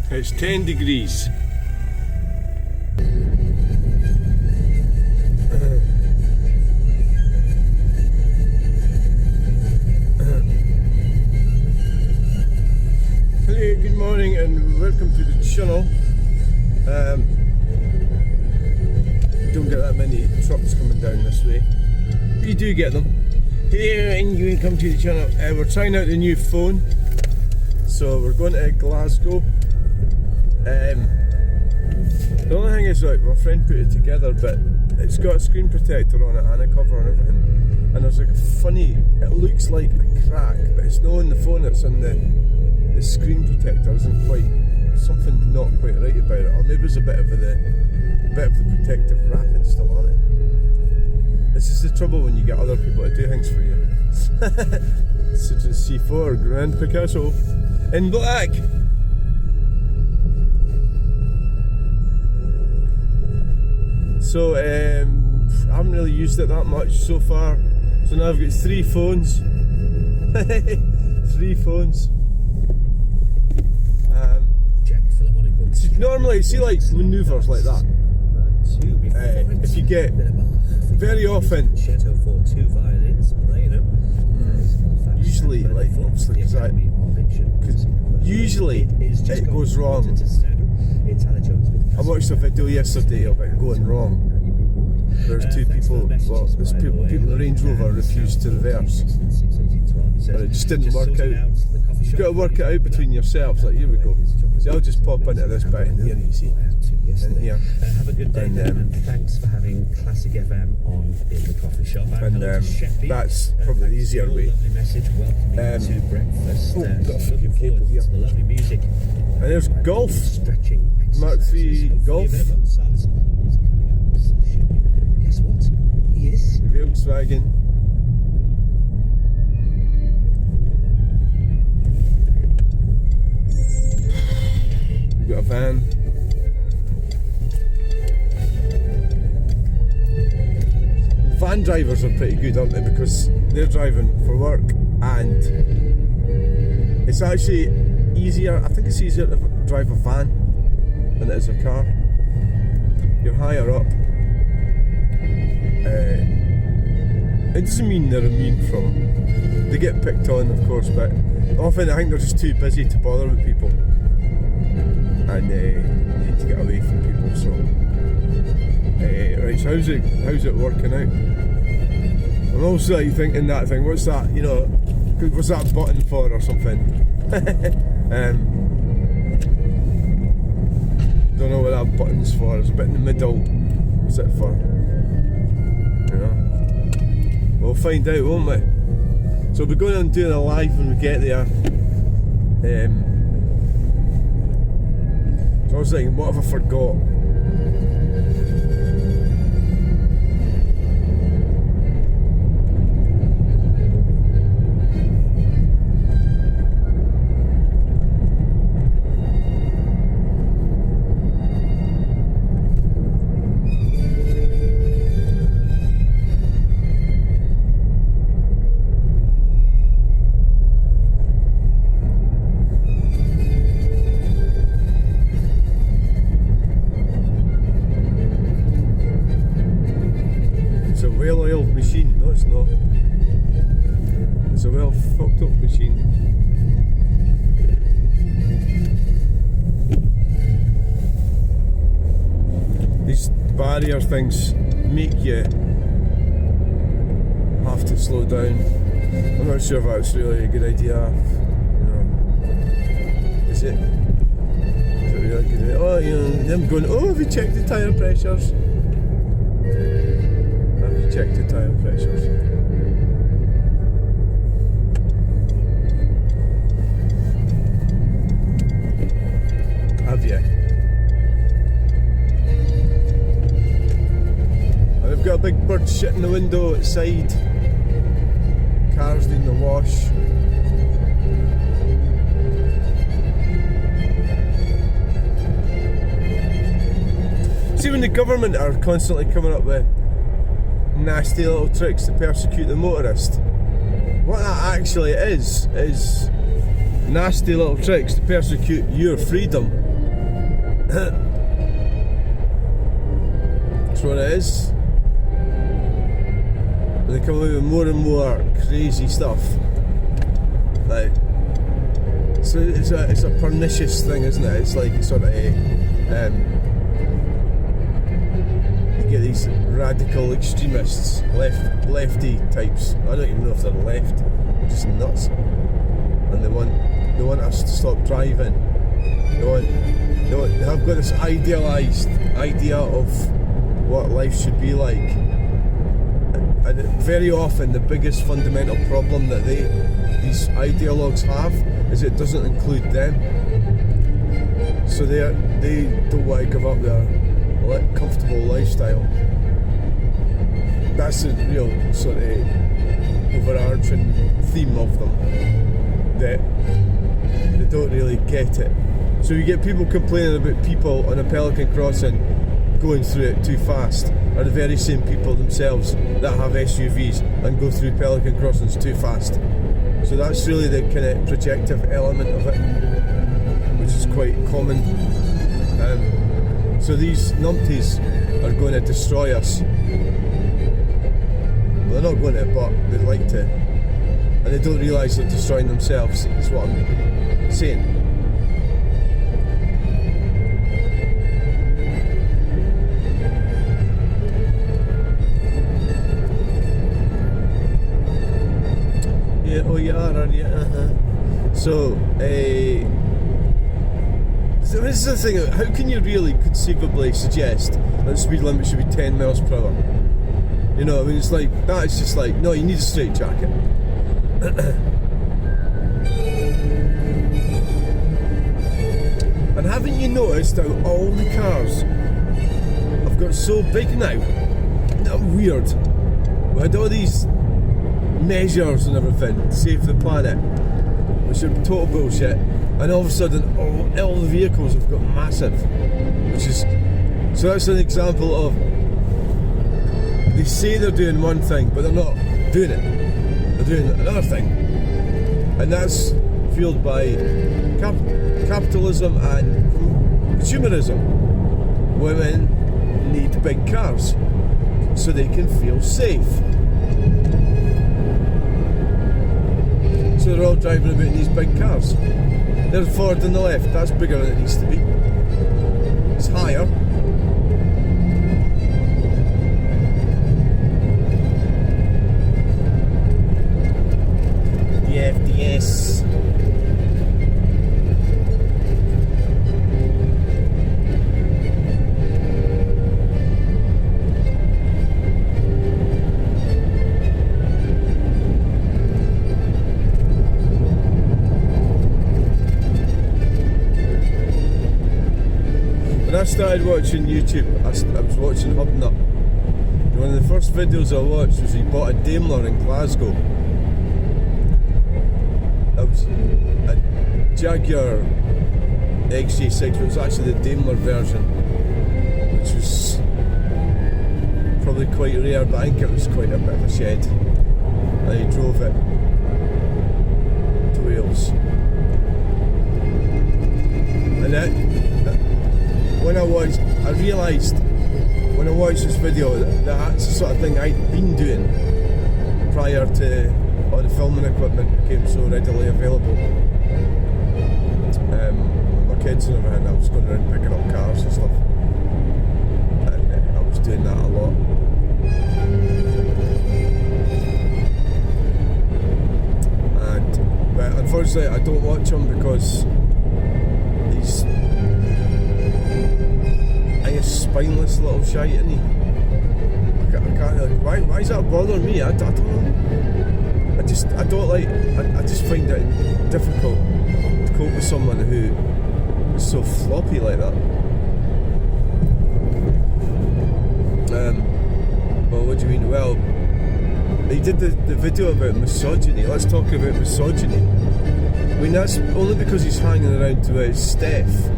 It's 10 degrees. Hello, good morning and welcome to the channel. Don't get that many trucks coming down this way. You do get them. Hello and welcome to the channel. We're trying out the new phone. So we're going to Glasgow. The only thing is, like, my friend put it together, but it's got a screen protector on it and a cover and everything. And there's like a funny, it looks like a crack, but it's not on the phone, it's on the screen protector. Isn't quite, something not quite right about it. Or maybe there's a bit of the protective wrapping still on it. This is the trouble when you get other people to do things for you. Such as C4 Grand Picasso in black. So I haven't really used it that much so far. So now I've got 3 phones. 3 phones. Normally, see, like manoeuvres like that. If you get very often, usually, like obviously, because usually it goes wrong. I watched a video yesterday of it going wrong. There's 2 people, well, there's people in the Range Rover refused to reverse, but it just didn't work out. You've got to work it out between yourselves. Like, here we go. So I'll just pop into this bit in here, easy, in here. Have a good day, and thanks for having Classic FM on in the coffee shop. And that's probably the easier way. Lovely message, welcoming to breakfast. Got a fucking cable here. The lovely music. And there's Golf, Stretching. Mark III Golf, Guess what? He is. Volkswagen. We've got a van. Van drivers are pretty good, aren't they? Because they're driving for work, and it's actually easier. I think it's easier to drive a van than it is a car. You're higher up. It doesn't mean they're immune from. They get picked on, of course, but often I think they're just too busy to bother with people, and need to get away from people. So, right. So how's it working out? I'm also like thinking that thing. What's that? You know, what's that button for or something? Don't know what that button's for. It's a bit in the middle. What's it for? You know, we'll find out, won't we? So we'll be going on doing a live when we get there. So I was thinking, what have I forgot? It's a well-oiled machine. No, it's not. It's a well fucked up machine. These barrier things make you have to slow down. I'm not sure if that's really a good idea. You know, is it? Is it really good? Oh, you know, them going. Oh, have you checked the tyre pressures? Check the tyre pressures. Have you? I've got a big bird shit in the window outside. Cars doing the wash. See, when the government are constantly coming up with nasty little tricks to persecute the motorist, what that actually is nasty little tricks to persecute your freedom That's what it is. And they come out with more and more crazy stuff. Like, so it's a pernicious thing, isn't it? It's like sort of you get these radical extremists, lefty types. I don't even know if they're left, they're just nuts. And they want us to stop driving. They have got this idealised idea of what life should be like. And very often the biggest fundamental problem that these ideologues have is it doesn't include them. So they don't want to give up their comfortable lifestyle. That's the real sort of overarching theme of them. That they don't really get it. So you get people complaining about people on a Pelican crossing going through it too fast, are the very same people themselves that have SUVs and go through Pelican crossings too fast. So that's really the kind of projective element of it, which is quite common. So these numpties are going to destroy us. Well, they're not going to, but they'd like to. And they don't realise they're destroying themselves, is what I'm saying. Oh, you are you? So this is the thing, how can you really conceivably suggest that the speed limit should be 10 miles per hour? You know, I mean, it's like, that is just like, no, you need a straight jacket. And haven't you noticed how all the cars have got so big now? Isn't that weird? We had all these measures and everything to save the planet, which are total bullshit, and all of a sudden all the vehicles have got massive, which is, so that's an example of, they say they're doing one thing but they're not doing it, they're doing another thing, and that's fueled by capitalism and consumerism. Women need big cars so they can feel safe. So they're all driving about in these big cars. There's Ford on the left, that's bigger than it needs to be. It's higher. The FDS. When I started watching YouTube, I was watching Hubnut. And one of the first videos I watched was he bought a Daimler in Glasgow. That was a Jaguar XJ6, but it was actually the Daimler version, which was probably quite rare, but I think it was quite a bit of a shed. And he drove it to Wales. And when I realised when I watched this video that that's the sort of thing I'd been doing prior to all the filming equipment became so readily available. My kids and everything, I was going around picking up cars and stuff, and I was doing that a lot. But unfortunately I don't watch them because he's spineless little shite, isn't he? I can't like, why is that bothering me? I don't know. I just find it difficult to cope with someone who is so floppy like that. Well, what do you mean? Well, he did the video about misogyny. Let's talk about misogyny. I mean, that's only because he's hanging around with Steph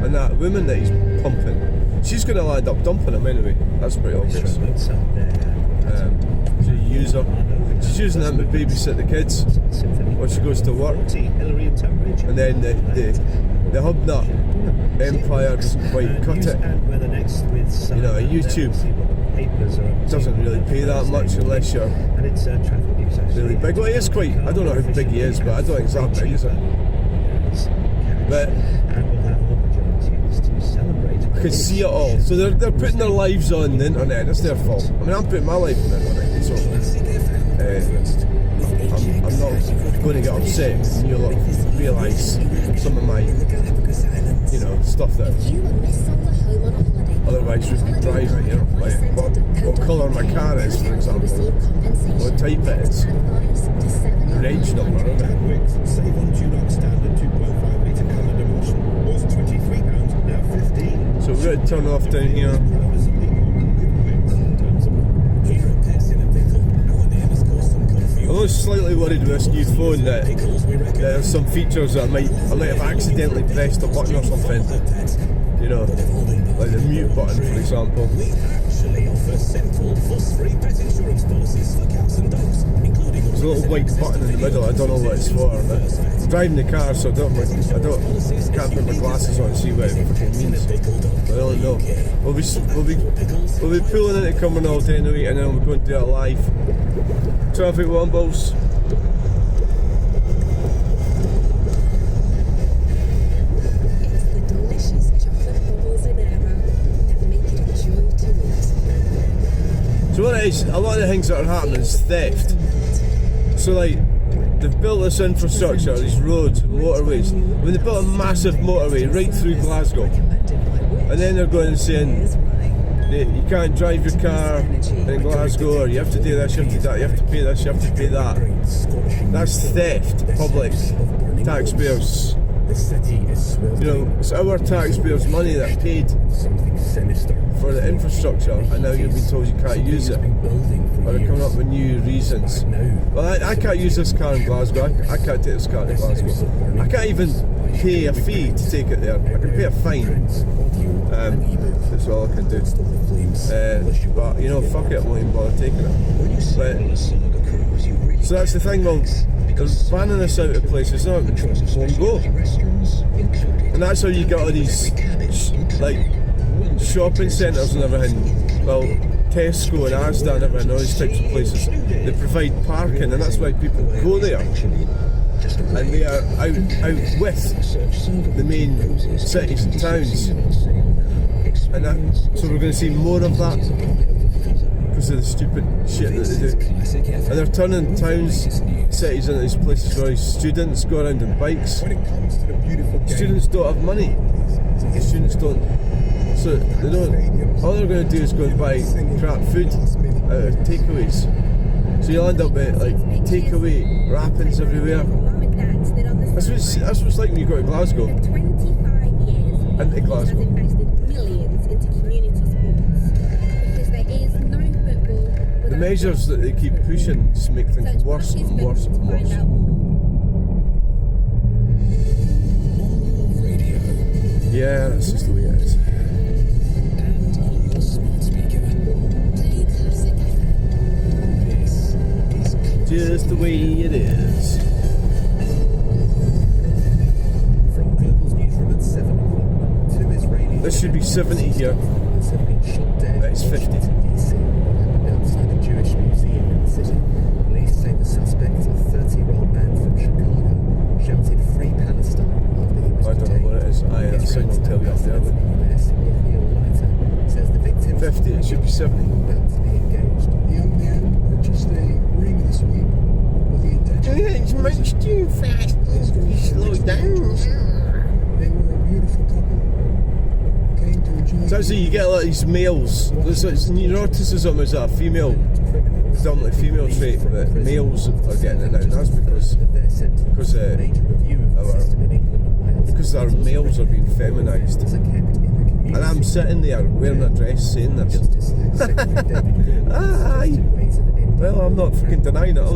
and that woman that he's pumping. She's going to land up dumping him anyway. That's pretty obvious. She's a user. She's using him to babysit the kids while she goes to work. And then the Hubna empire doesn't quite cut it. You know, YouTube doesn't really pay that much unless you're really big. Well, he is quite, I don't know how big he is, but I don't think it's that big, is it? But I can see it all. So they're putting their lives on the internet. It's their fault. I mean, I'm putting my life on the internet, so I'm not going to get upset when you realise some of my, you know, stuff that otherwise would be driving. You know, like what colour my car is, for example, what type it is, reg number, isn't it? Save on Dulux standard 2.5 litre colour demolition was £23, now 15. So we're going to turn off down here. I'm always slightly worried with this new phone that there's some features that I might have accidentally pressed a button or something. You know, like the mute button, for example. There's a little white button in the middle. I don't know what it's for. But I'm driving the car, so I can't put my glasses on and see what it fucking means. But I don't know. We'll be pulling into Cumbernauld anyway, and then we're going to do it live. Traffic wombles. So what it is, a lot of the things that are happening is theft. So like, they've built this infrastructure, these roads, motorways. I mean, they built a massive motorway right through Glasgow. And then they're going and saying, you can't drive your car in Glasgow, or you have to do this, you have to do that, you have to pay this, you have to pay that. That's theft, public, taxpayers. You know, it's our taxpayers' money that paid for the infrastructure, and now you've been told you can't use it, or they're coming up with new reasons. Well, I can't use this car in Glasgow. I can't take this car to Glasgow. I can't even pay a fee to take it there. I can pay a fine. That's all I can do. But you know, fuck it, I won't even bother taking it. But, so that's the thing. Well, they're banning us out of places. No, it won't go. And that's how you get all these like shopping centres and everything. Well, Tesco and Asda and everything, all these types of places, they provide parking, and that's why people go there. And they are out with the main cities and towns. And so we're going to see more of that because of the stupid shit that they do. And they're turning towns, cities into these places where students go around on bikes. Students don't have money. Students don't. So they don't. All they're going to do is go and buy crap food out of takeaways. So you'll end up with like takeaway wrappings everywhere. That's what it's like when you go to Glasgow. Into Glasgow. The measures that they keep pushing just make things worse and worse and worse. Yeah, that's just the way it is. Just the way it is. This should be 70 here. It's 50. Outside the Jewish Museum in the city, police say the suspect, a 30-year-old man from Chicago, shouted "Free Palestine" after he was I don't know what it is. That signal will tell you up there. Says the victim 50, it should be 70. about to be engaged. The young man purchased a ring this week with the intention. It's much too fast. Slow down. They were a beautiful couple. Came to enjoy. So actually you get a lot of these males. There's neuroticism is a female, predominantly female trait, but males are getting it now. And that's because our males are being feminised. And I'm sitting there wearing a dress saying this. Aye. Well, I'm not fucking denying it, am I? A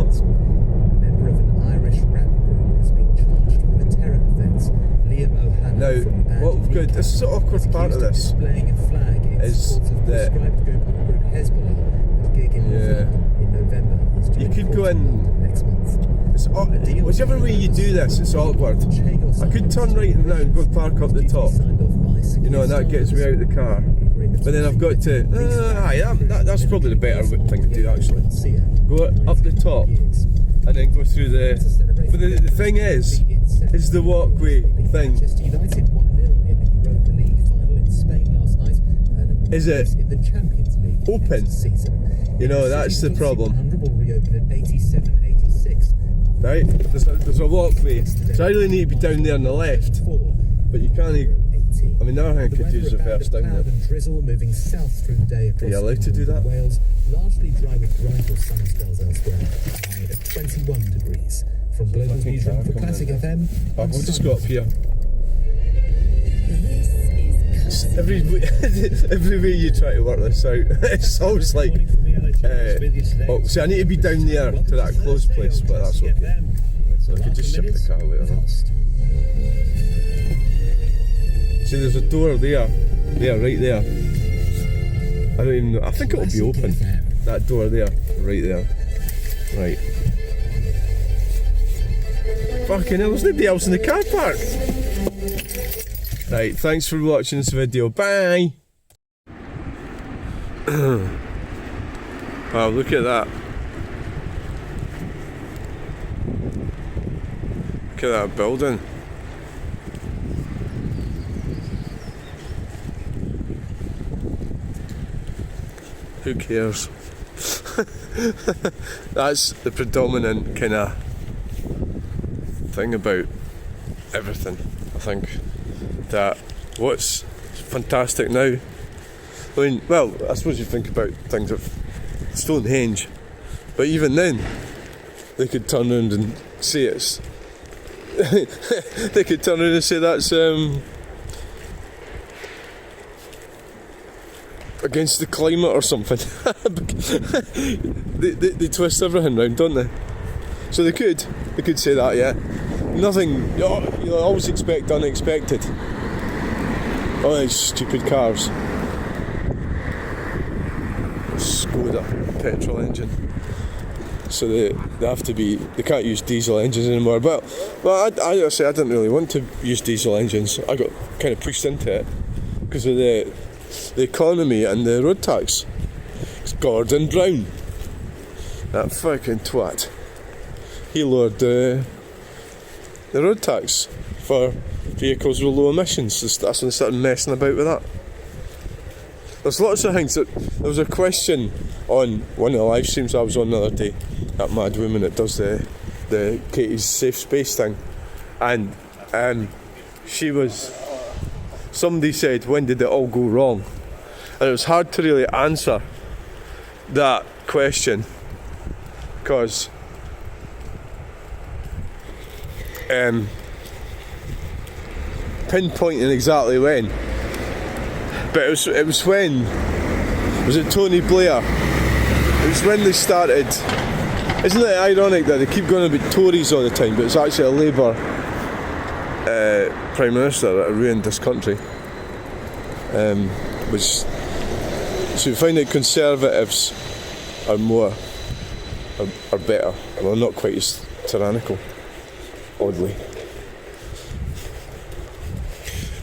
member of an Irish rap group has been charged with a terror offence. Liam O'Hanlon Now, from the band what we've got, this is the awkward part of this, displaying a flag in is support of that- proscribed group Hezbollah at a gig in Yeah. November. He's You doing could go 40 in- next month. it's whichever way you do this, it's awkward. I could turn right now and go park up the top, you know, and that gets me out of the car. But then I've got to, that's probably the better thing to do actually. Go up the top and then go through the. But the thing is the walkway thing. Is it open? You know, that's the problem. Right? There's a walkway. So I really need to be down there on the left. But you can't. I mean, now I could use reverse down there. Drizzle moving south through the day across Are you allowed to do that? Wales, largely dry with brighter summer spells elsewhere. High at 21 degrees. From Global Newsroom for Classic FM. We'll just go up here. Every way you try to work this out, it's always like, see, I need to be down there to that closed place, but that's okay. So I could just ship the car later on. See, there's a door there, right there. I don't even know, I think it'll be open. That door there, right there. Right. Fucking hell, there's nobody else in the car park. Right, thanks for watching this video. Bye! Wow, look at that. Look at that building. Who cares? That's the predominant kind of thing about everything, I think. That what's fantastic now, I mean, well, I suppose you think about things of Stonehenge, but even then they could turn around and say it's they could turn around and say that's against the climate or something. they twist everything round, don't they? So they could say that, yeah. Nothing, you always expect unexpected. Oh, these stupid cars. Skoda petrol engine. So they have to be, they can't use diesel engines anymore. Well, I didn't really want to use diesel engines. I got kind of pushed into it because of the economy and the road tax. It's Gordon Brown, that fucking twat. He lowered the road tax for vehicles with low emissions. That's when they started messing about with that. There's lots of things. There was a question on one of the live streams I was on the other day, that mad woman that does the Katie's Safe Space thing, and somebody said, when did it all go wrong? And it was hard to really answer that question because pinpointing exactly when, but it was when, was it Tony Blair? It was when they started. Isn't it ironic that they keep going about Tories all the time, but it's actually a Labour Prime Minister that ruined this country. So you find that Conservatives are better. Well, not quite as tyrannical, oddly.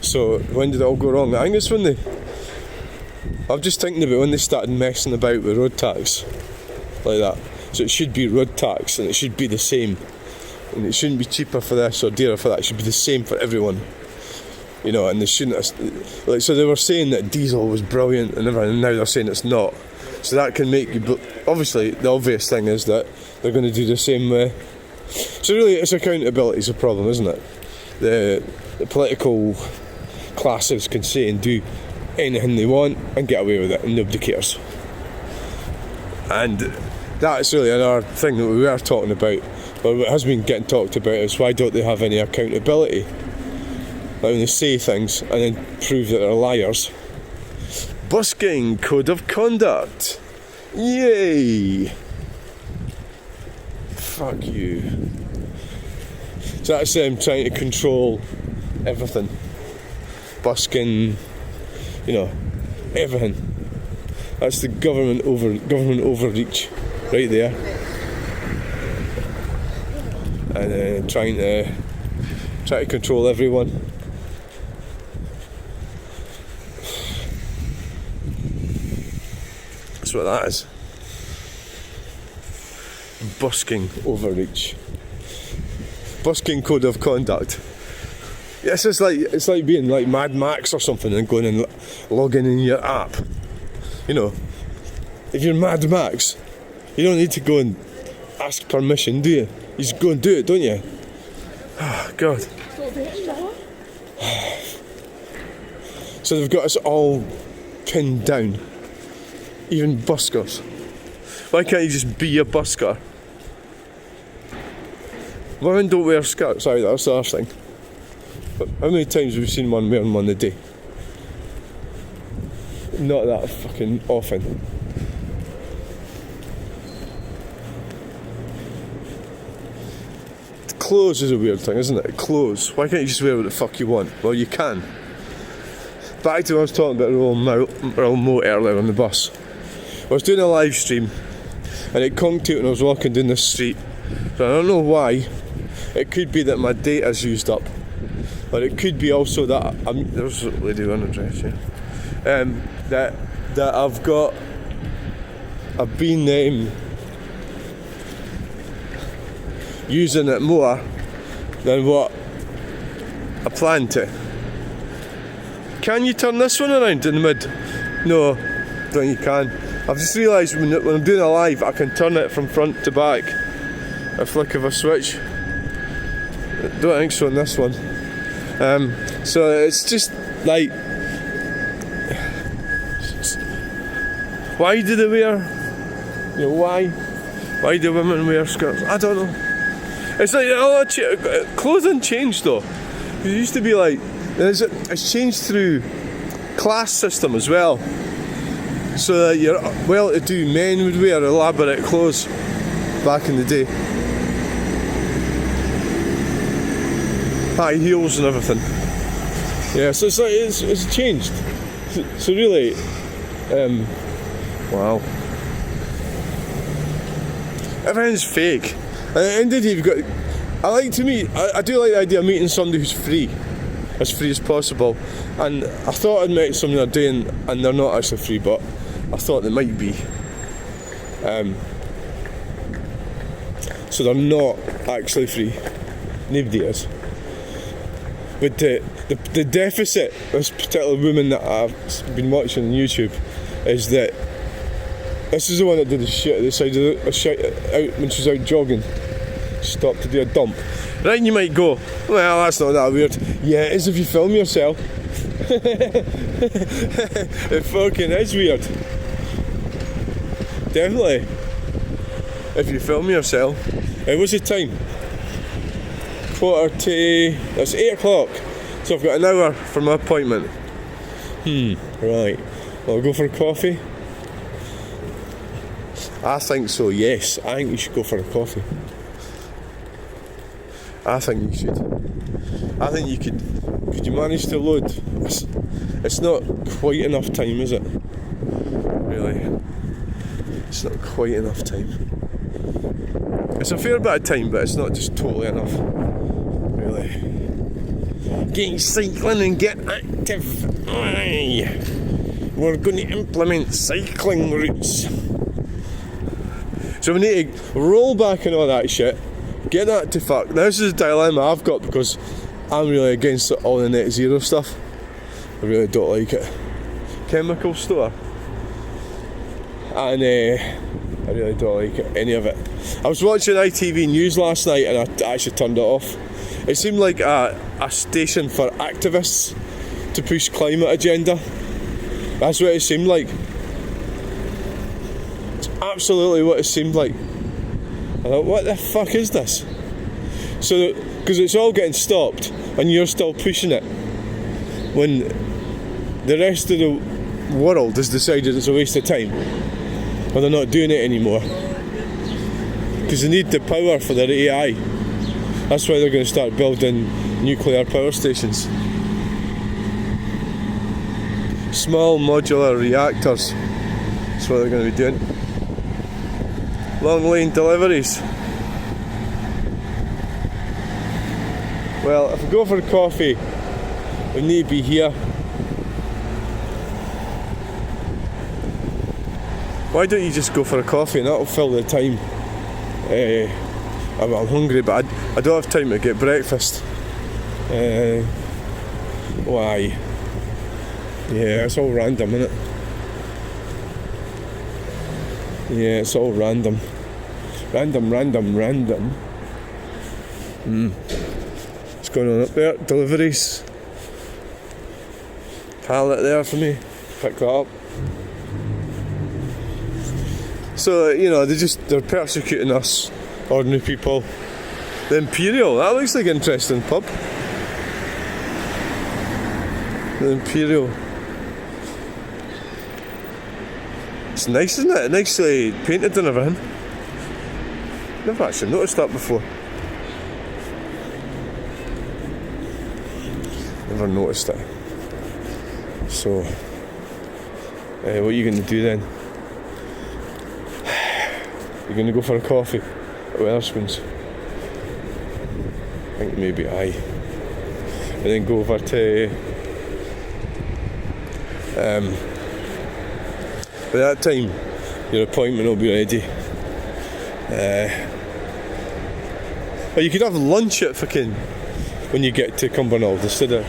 So when did it all go wrong? I think it's when I'm just thinking about when they started messing about with road tax like that. So it should be road tax and it should be the same, and it shouldn't be cheaper for this or dearer for that. It should be the same for everyone, you know. And they shouldn't have, so they were saying that diesel was brilliant and everything, and now they're saying it's not. So that can make you, obviously the obvious thing is that they're going to do the same way. So really it's accountability is a problem, isn't it? The political classes can say and do anything they want and get away with it and nobody cares. And that's really another thing that we were talking about, but what has been getting talked about is why don't they have any accountability? Like when they say things and then prove that they're liars. Busking code of conduct. Yay! Fuck you. So that's them trying to control everything. Busking, you know, everything. That's the government overreach right there. and trying to control everyone. That's what that is. Busking overreach. Busking code of conduct. Yes, it's like being like Mad Max or something and going and logging in your app. You know, if you're Mad Max, you don't need to go and ask permission, do you? You just go and do it, don't you? Oh, God. So they've got us all pinned down. Even buskers. Why can't you just be a busker? Women don't wear skirts either, that's the other thing. But how many times have we seen one wearing one a day? Not that fucking often. Clothes is a weird thing, isn't it? Clothes. Why can't you just wear what the fuck you want? Well, you can. Back to what I was talking about Royal Moat earlier on the bus. I was doing a live stream and it conked out when I was walking down the street. So I don't know why. It could be that my data's used up, but it could be also that there's a lady on a dress, yeah. That I've been using it more than what I planned to. Can you turn this one around in the mid? No, don't think you can. I've just realised when I'm doing a live, I can turn it from front to back. A flick of a switch. Don't think so on this one. So it's just like, why do they wear? You know, why do women wear skirts? I don't know. It's like clothing changed though. It used to be like it's changed through class system as well. So that your well-to-do men would wear elaborate clothes back in the day. High heels and everything. Yeah, so it's like it's changed. So really, wow. Everything's fake. And indeed, you've got. I do like the idea of meeting somebody who's free as possible. And I thought I'd met somebody the other day, and they're not actually free, but I thought they might be. So they're not actually free. Nobody is. But the deficit, this particular woman that I've been watching on YouTube, is that this is the one that did the shit at the side of the shit out when she was out jogging. Stopped to do a dump. Right, and you might go, well, that's not that weird. Yeah, it is if you film yourself. It fucking is weird. Definitely. If you film yourself. What's the time? That's 8 o'clock. So I've got an hour for my appointment. Right. Well, I'll go for a coffee. I think so, yes. I think you should go for a coffee. I think you should. I think you could you manage to load? It's not quite enough time, is it? Really? It's not quite enough time. It's a fair bit of time, but it's not just totally enough. Really. Get cycling and get active. Aye. We're going to implement cycling routes. So we need to roll back and all that shit. Get that to fuck. Now this is a dilemma I've got because I'm really against all the net zero stuff. I really don't like it. Chemical store. And I really don't like any of it. I was watching ITV News last night and I actually turned it off. It seemed like a station for activists to push climate agenda. That's what it seemed like. It's absolutely what it seemed like. I thought, what the fuck is this? So, because it's all getting stopped and you're still pushing it when the rest of the world has decided it's a waste of time and they're not doing it anymore because they need the power for their AI. That's why they're going to start building nuclear power stations. Small modular reactors. That's what they're going to be doing. Long lane deliveries. Well, if we go for a coffee, we need to be here. Why don't you just go for a coffee and that'll fill the time? I'm hungry, but I don't have time to get breakfast. Why? Yeah, it's all random, isn't it? Yeah, it's all random. Random. What's going on up there? Deliveries. Pallet there for me. Pick that up. So, you know, they're persecuting us, ordinary people. The Imperial, that looks like an interesting pub. The Imperial. It's nice, isn't it? Nicely painted and everything. Never actually noticed that before. Never noticed it. So, what are you going to do then? You're going to go for a coffee at Wetherspoons? I think maybe aye. And then go over to... by that time, your appointment will be ready. Or you could have lunch at fucking... when you get to Cumbernauld instead of...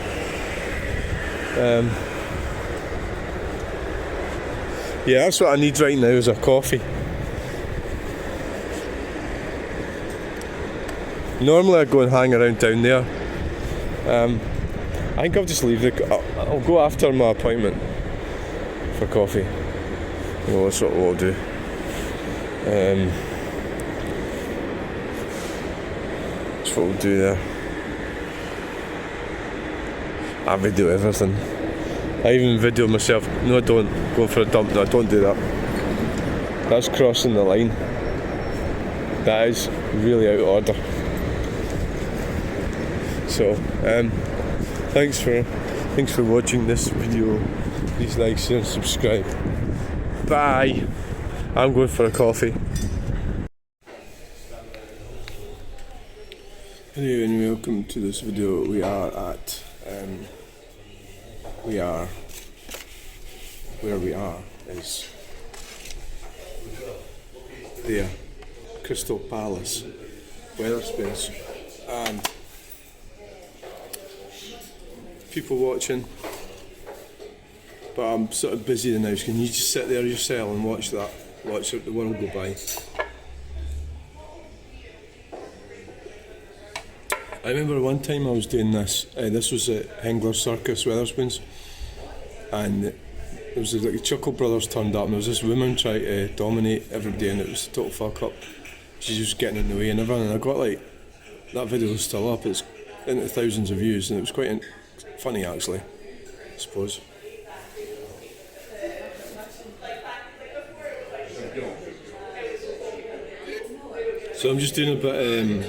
yeah, that's what I need right now is a coffee. Normally I go and hang around down there. I think I'll just leave I'll go after my appointment for coffee. Well, that's what we'll do. That's what we'll do there. I video everything. I even video myself. No, I don't. Going for a dump. No, I don't do that. That's crossing the line. That is really out of order. So, thanks for watching this video. Please like, share, and subscribe. Bye. I'm going for a coffee. Hello and welcome to this video. We are at where we are is there, Crystal Palace, Wetherspoons, and people watching, but I'm sort of busy now, so can you just sit there yourself and watch the world go by. I remember one time I was doing this, this was at Hengler Circus, Wetherspoons, and it was like the Chuckle Brothers turned up and there was this woman trying to dominate everybody and it was a total fuck up. She was getting in the way and everything, and I got like, that video is still up, it's into thousands of views and it was quite funny actually, I suppose. So I'm just doing a bit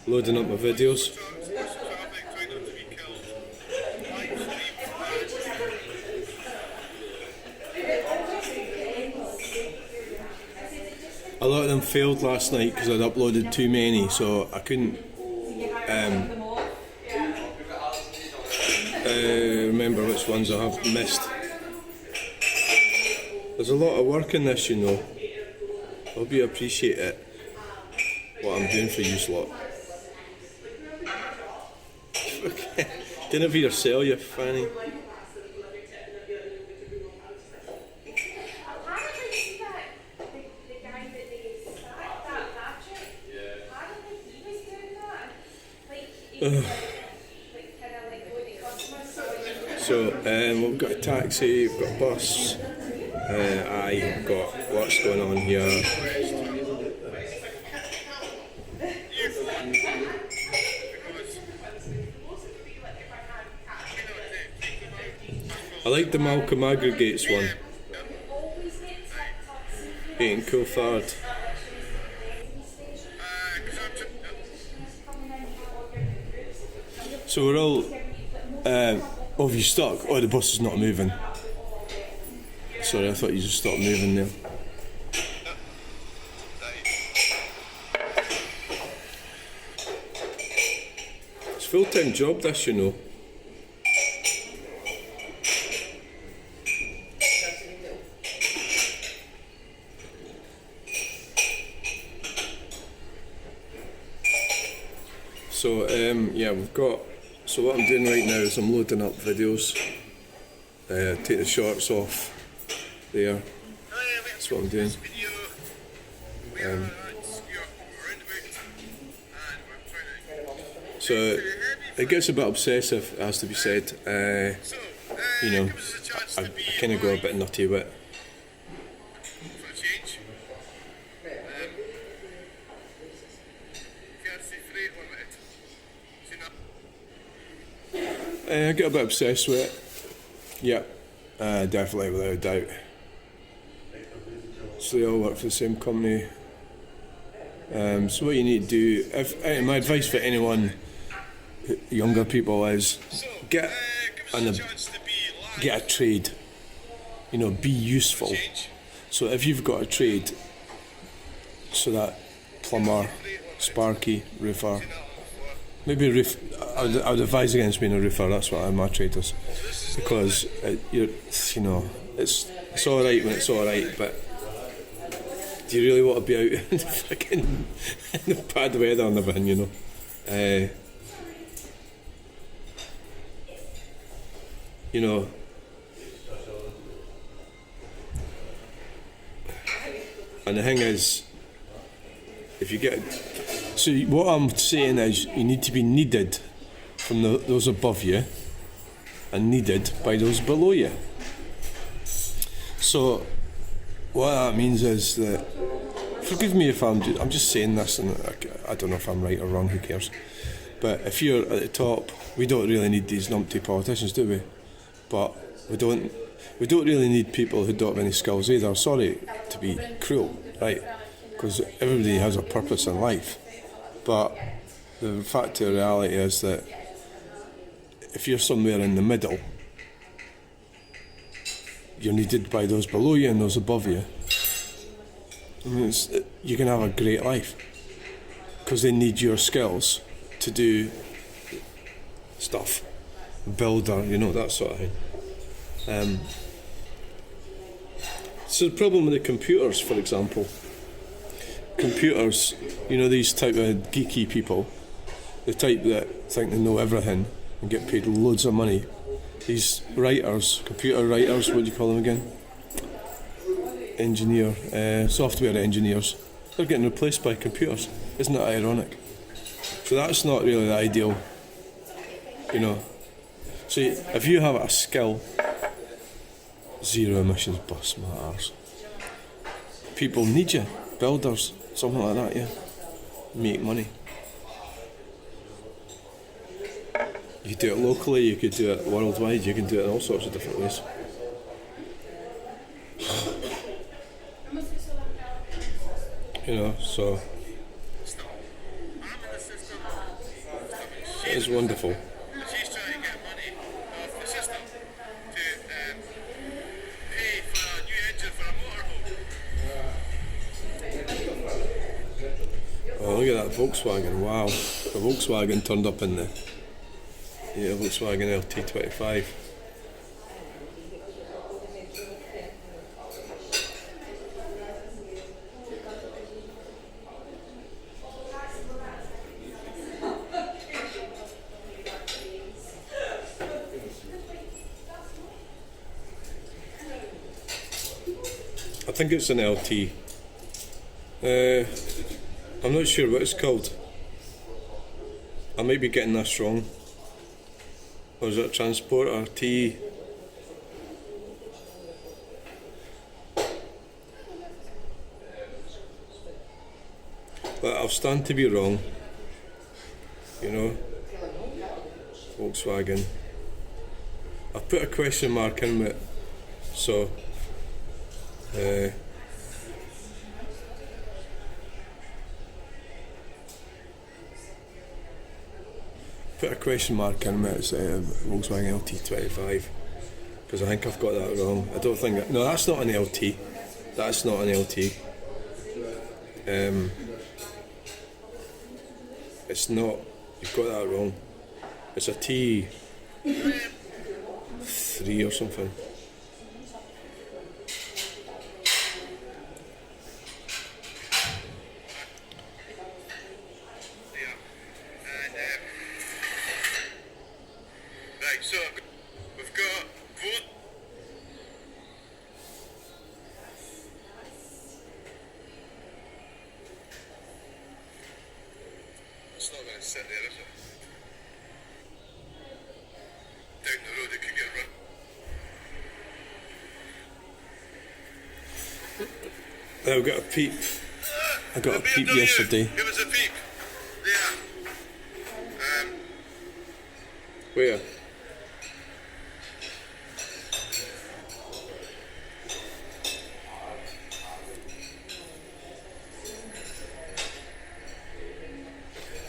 loading up my videos. A lot of them failed last night because I'd uploaded too many, so I couldn't remember which ones I have missed. There's a lot of work in this, you know. I hope you appreciate it, what I'm doing for you lot. Dinner for yourself, you fanny. So we've got a taxi, we've got a bus, I've got lots going on here. I like the Malcolm Aggregates one. Eating Coulthard. So we're all, oh, have you stuck? Oh, the bus is not moving. Sorry, I thought you just stopped moving there. It's full-time job, this, you know. So yeah, we've got. So what I'm doing right now is I'm loading up videos. Take the shorts off there. That's what I'm doing. So it gets a bit obsessive, it has to be said. You know, I kind of go a bit nutty with it. I get a bit obsessed with it. Yeah, definitely, without a doubt. So they all work for the same company. So what you need to do, my advice for anyone, younger people, is get a trade. You know, be useful. So if you've got a trade, so that plumber, sparky, roofer, maybe roof. I would advise against being a roofer. That's what my trade is, because it's all right when it's all right, but do you really want to be out in the fucking in the bad weather and everything, you know? You know, and the thing is, if you get, so what I'm saying is, you need to be needed from those above you and needed by those below you. So what that means is that, forgive me if I'm just saying this, and I don't know if I'm right or wrong, who cares, but if you're at the top, we don't really need these numpty politicians, do we? But we don't really need people who don't have any skills either. Sorry to be cruel, right? Because everybody has a purpose in life, but the fact of the reality is that if you're somewhere in the middle, you're needed by those below you and those above you. I mean, you can have a great life because they need your skills to do stuff, builder, you know, that sort of thing. So the problem with the computers, for example, computers, you know, these type of geeky people, the type that think they know everything and get paid loads of money. These writers, computer writers, what do you call them again? Software engineers, they're getting replaced by computers. Isn't that ironic? So that's not really the ideal, you know. So if you have a skill, zero emissions bus, my arse. People need you, builders, something like that, yeah. Make money. You could do it locally, you could do it worldwide, you can do it in all sorts of different ways. You know, so it's wonderful. She's trying to get money off the system to pay for a new engine for a motorhome. Oh, look at that Volkswagen, wow. The Volkswagen turned up in the Volkswagen LT25. I think it's an LT. I'm not sure what it's called. I might be getting this wrong. Or is it a Transporter T? But I'll stand to be wrong. You know, Volkswagen. I've put a question mark in it, so. Put a question mark in it, it's Volkswagen LT25, because I think I've got that wrong. I don't think no, that's not an LT. That's not an LT. It's not. You've got that wrong. It's a T3 or something. Right, so we've got vote. It's not going to sit there, is it? Down the road it could get run. I got a peep. I got a peep BMW, yesterday. It was a peep. There. Where?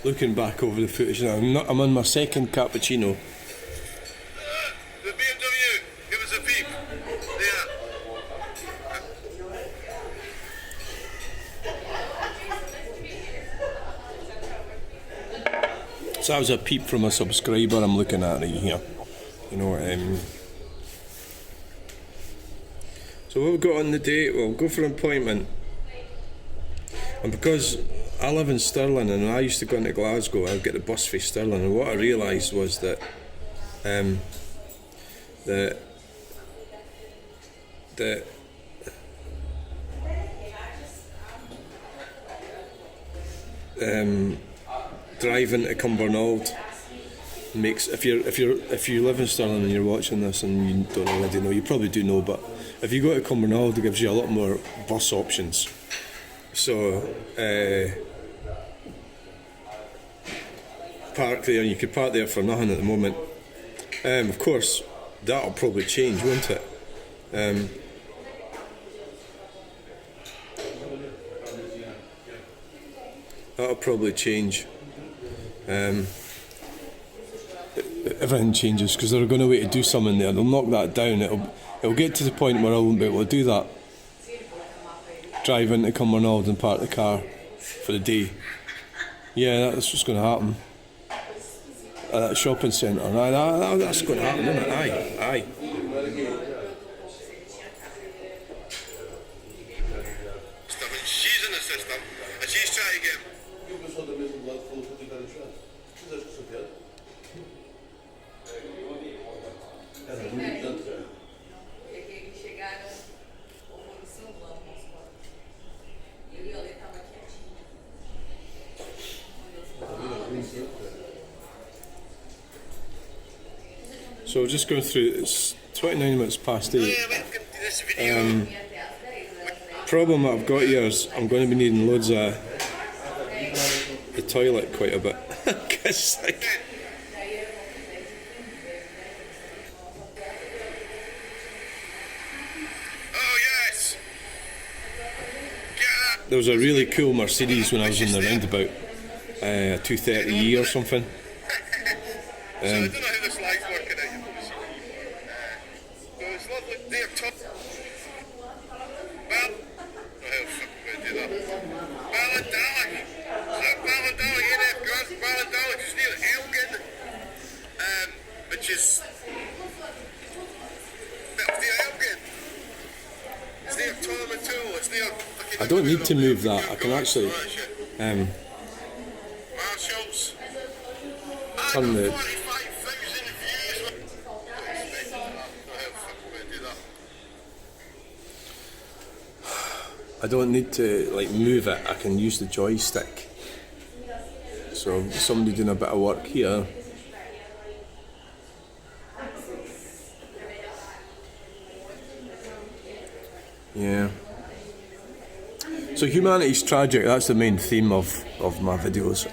Looking back over the footage now, I'm on my second cappuccino. The BMW, it was a peep. There. So that was a peep from a subscriber I'm looking at right here. You know, so what we've got on the day, we'll go for an appointment. And because I live in Stirling and when I used to go into Glasgow, I'd get the bus for Stirling, and what I realised was that driving to Cumbernauld makes, if you live in Stirling and you're watching this and you don't already know, you probably do know, but if you go to Cumbernauld, it gives you a lot more bus options. So park there, and you could park there for nothing at the moment. Of course, that'll probably change, won't it? That'll probably change. Everything changes because they're going to wait to do something there. They'll knock that down. It'll get to the point where I won't be able to do that. Drive into Cumbernauld and park the car for the day. Yeah, that's what's going to happen. At that shopping centre. That's going to happen, isn't it? Aye. She's in the system and she's trying to get. So just going through, it's 29 minutes past 8. This video. Problem that I've got here is I'm going to be needing loads of the toilet quite a bit. 'Cause, like, Oh yes. Get there was a really cool Mercedes when I was in the roundabout, a 230e or something. So I don't know how this live's working out. So it's lovely. They're top. Well, oh hell, fuck, I'm going to do that. Ballindalloch. Ballindalloch, NF Guns. Ballindalloch is near Elgin, which is. Well, near Elgin. It's near Tollematul. It's near. I don't need to move that. I can actually Marshalls. turn the. 45,000 views. Oh hell, fuck, I'm going to do that. I don't need to like move it. I can use the joystick. So somebody doing a bit of work here. Yeah. So humanity's tragic. That's the main theme of my videos.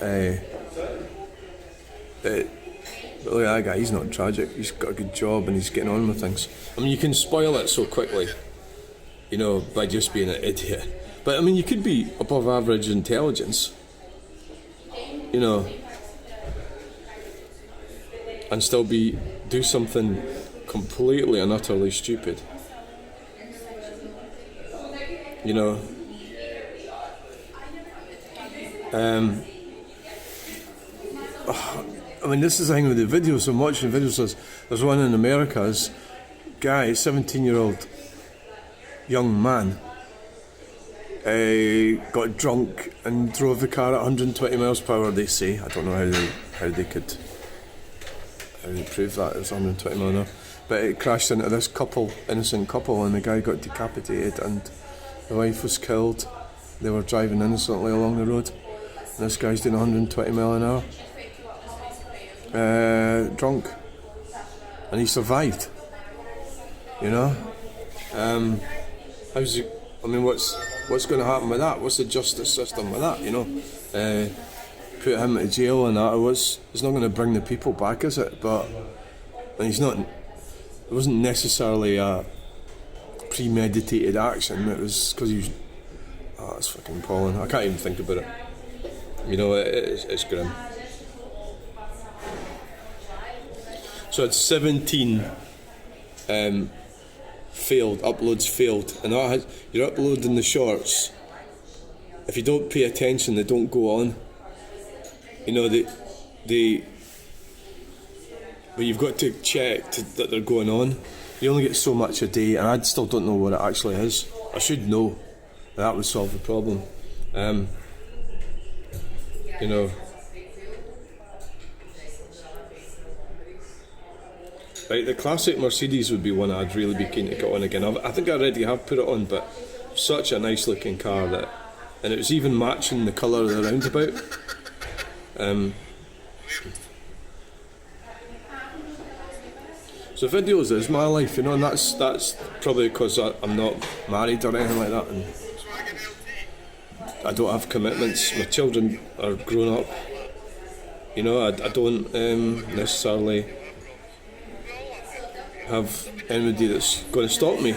But look at that guy. He's not tragic. He's got a good job and he's getting on with things. I mean, you can spoil it so quickly, you know, by just being an idiot. But I mean, you could be above average intelligence, you know, and still do something completely and utterly stupid. You know. I mean, this is the thing with the videos. I'm watching videos. There's one in America. This guy, 17-year-old young man, got drunk and drove the car at 120 miles per hour. They say. I don't know how they prove that it was 120 miles an hour. But it crashed into this innocent couple, and the guy got decapitated, and the wife was killed. They were driving innocently along the road, and this guy's doing 120 miles an hour, drunk, and he survived. You know, what's going to happen with that? What's the justice system with that? You know, put him into jail and that. It's not going to bring the people back, is it? But and he's not. It wasn't necessarily a premeditated action. It was because he was. Oh, it's fucking appalling. I can't even think about it. You know, it's grim. So it's 17 uploads failed, and you're uploading the shorts. If you don't pay attention, they don't go on. You know, but you've got to check that they're going on. You only get so much a day, and I still don't know what it actually is. I should know. That would solve the problem. You know. Right, the classic Mercedes would be one I'd really be keen to get on again. I think I already have put it on, but such a nice looking car and it was even matching the colour of the roundabout. So videos is my life, you know, and that's probably because I'm not married or anything like that, and I don't have commitments. My children are grown up. You know, I don't necessarily have anybody that's going to stop me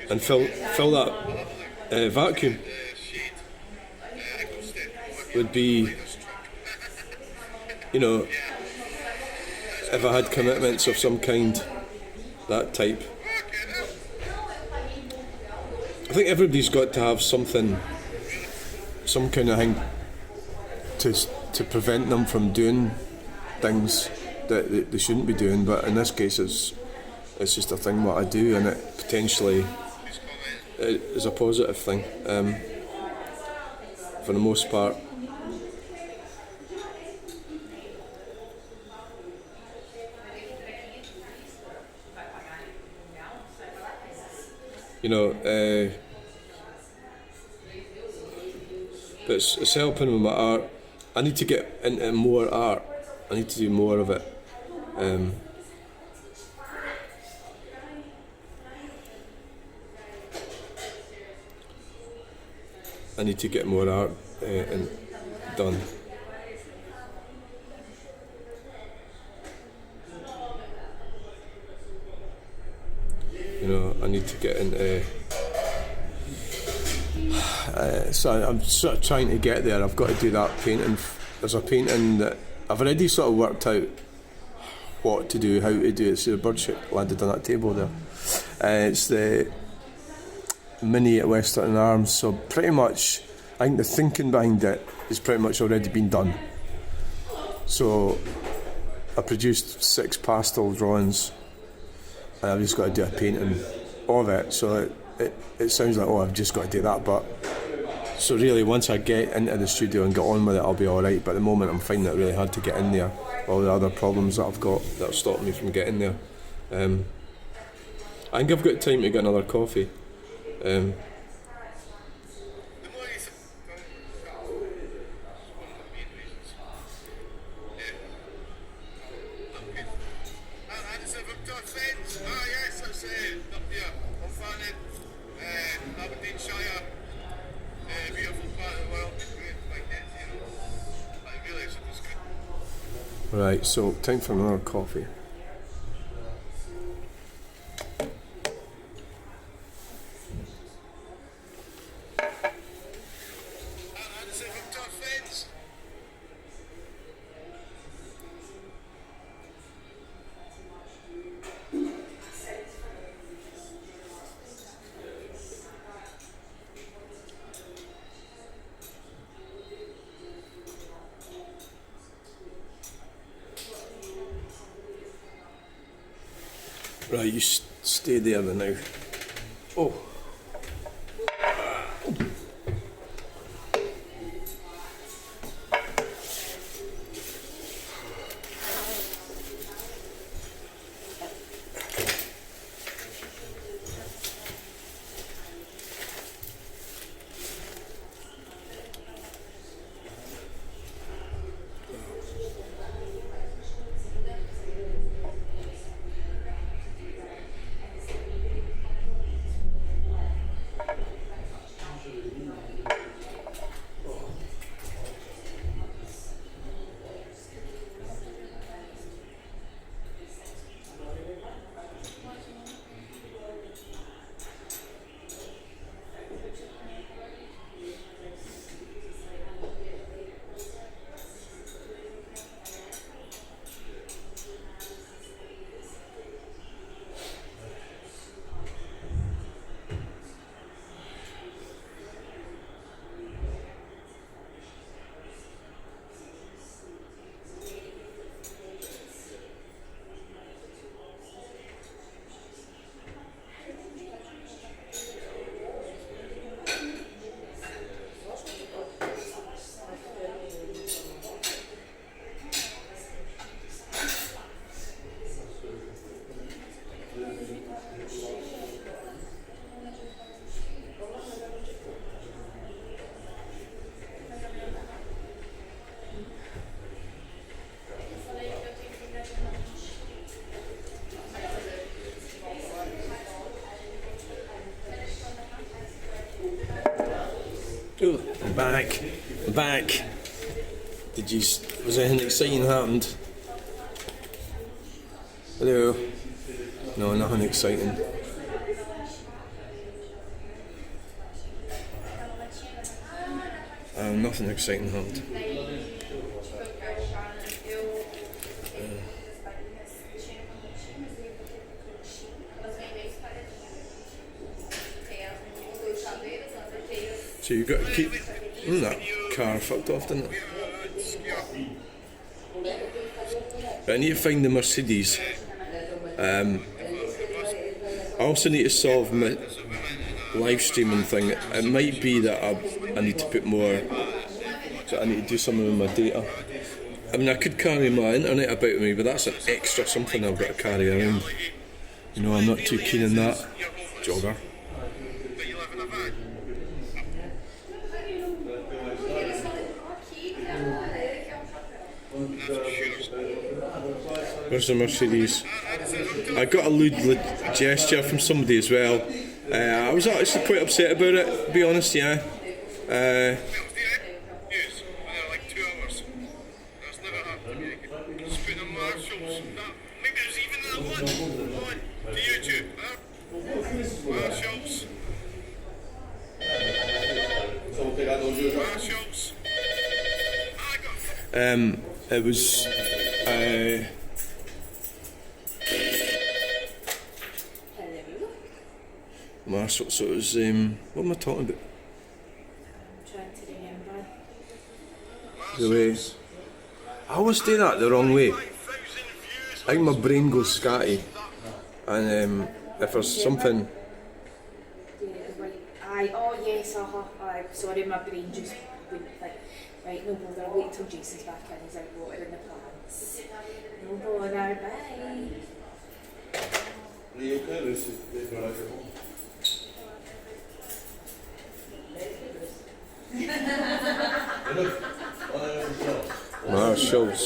and fill that vacuum. Would be, you know, if I had commitments of some kind, that type. I think everybody's got to have something, some kind of thing to prevent them from doing things that they shouldn't be doing, but in this case it's just a thing what I do, and it potentially is a positive thing for the most part. You know, but it's helping with my art. I need to get into more art. I need to do more of it. I need to get more art done. You know, I need to get into. So I'm sort of trying to get there. I've got to do that painting. There's a painting that I've already sort of worked out what to do, how to do it. See the bird shit landed on that table there. It's the Mini at Western Arms. So pretty much, I think the thinking behind it is pretty much already been done. So I produced 6 pastel drawings, and I've just got to do a painting of it. So it sounds like, I've just got to do that, but so really once I get into the studio and get on with it, I'll be alright. But at the moment I'm finding it really hard to get in there. All the other problems that I've got that are stopping me from getting there. I think I've got time to get another coffee. Right, so time for another coffee. Right, you stay there now. Oh. Oh, I'm back. I'm back. Was anything exciting happened? Hello? No, nothing exciting. Nothing exciting happened. So you've got to keep that car fucked off, didn't it? But I need to find the Mercedes. I also need to solve my live streaming thing. It might be that I need to put more. So I need to do something with my data. I mean, I could carry my internet about with me, but that's an extra something I've got to carry around. You know, I'm not too keen on that. Jogger. Where's the Mercedes? I got a lewd gesture from somebody as well. I was actually quite upset about it, to be honest, yeah. Yes, like 2 hours. That's never happened. Just put the Marshalls. Maybe there's even that one on to YouTube. Marshalls. Marshalls. It was Marshall, so it was what am I talking about? I'm trying to remember. The way I always do that the wrong way. I think my brain goes scatty, and if there's something. Aye, oh yes, aye. Sorry, my brain just wouldn't think. Right, no bother, I'll wait till Jason's back in, he's out watering the plants. No bother, bye. Are you okay? This is right at home. Marshalls.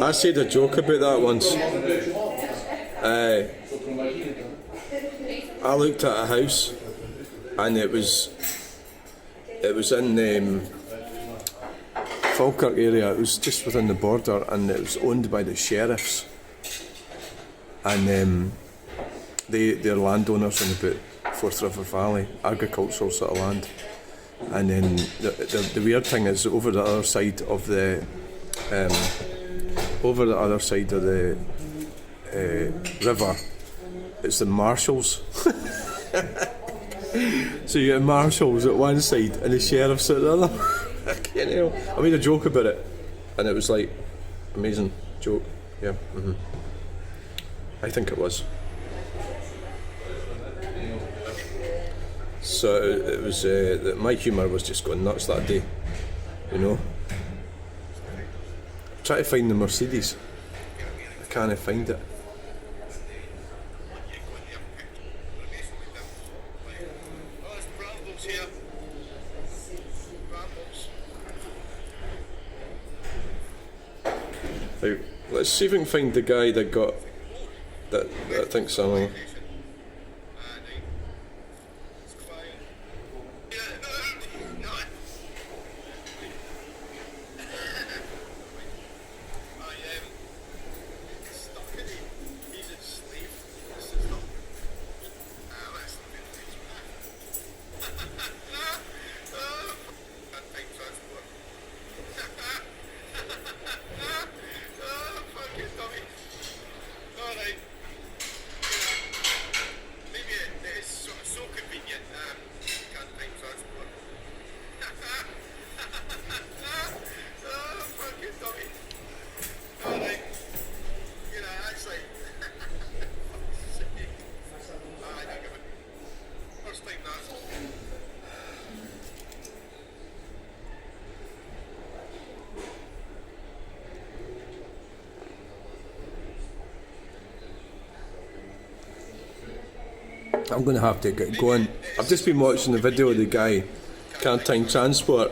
I said a joke about that once. I looked at a house, and it was in Falkirk area. It was just within the border, and it was owned by the sheriffs. And they're landowners in about Forth River Valley, agricultural sort of land. And then the weird thing is over the other side of the river, it's the Marshalls. So you get Marshalls at one side and the sheriffs at the other. I can't help. I made a joke about it, and it was like amazing joke. Yeah. I think it was. So it was that my humour was just going nuts that day, you know. Try to find the Mercedes. I can't find it. Oh, it's Brambles here. Brambles. Right, let's see if we can find the guy that got that thinks something. I'm going to have to get going. I've just been watching the video of the guy, Cantine Transport.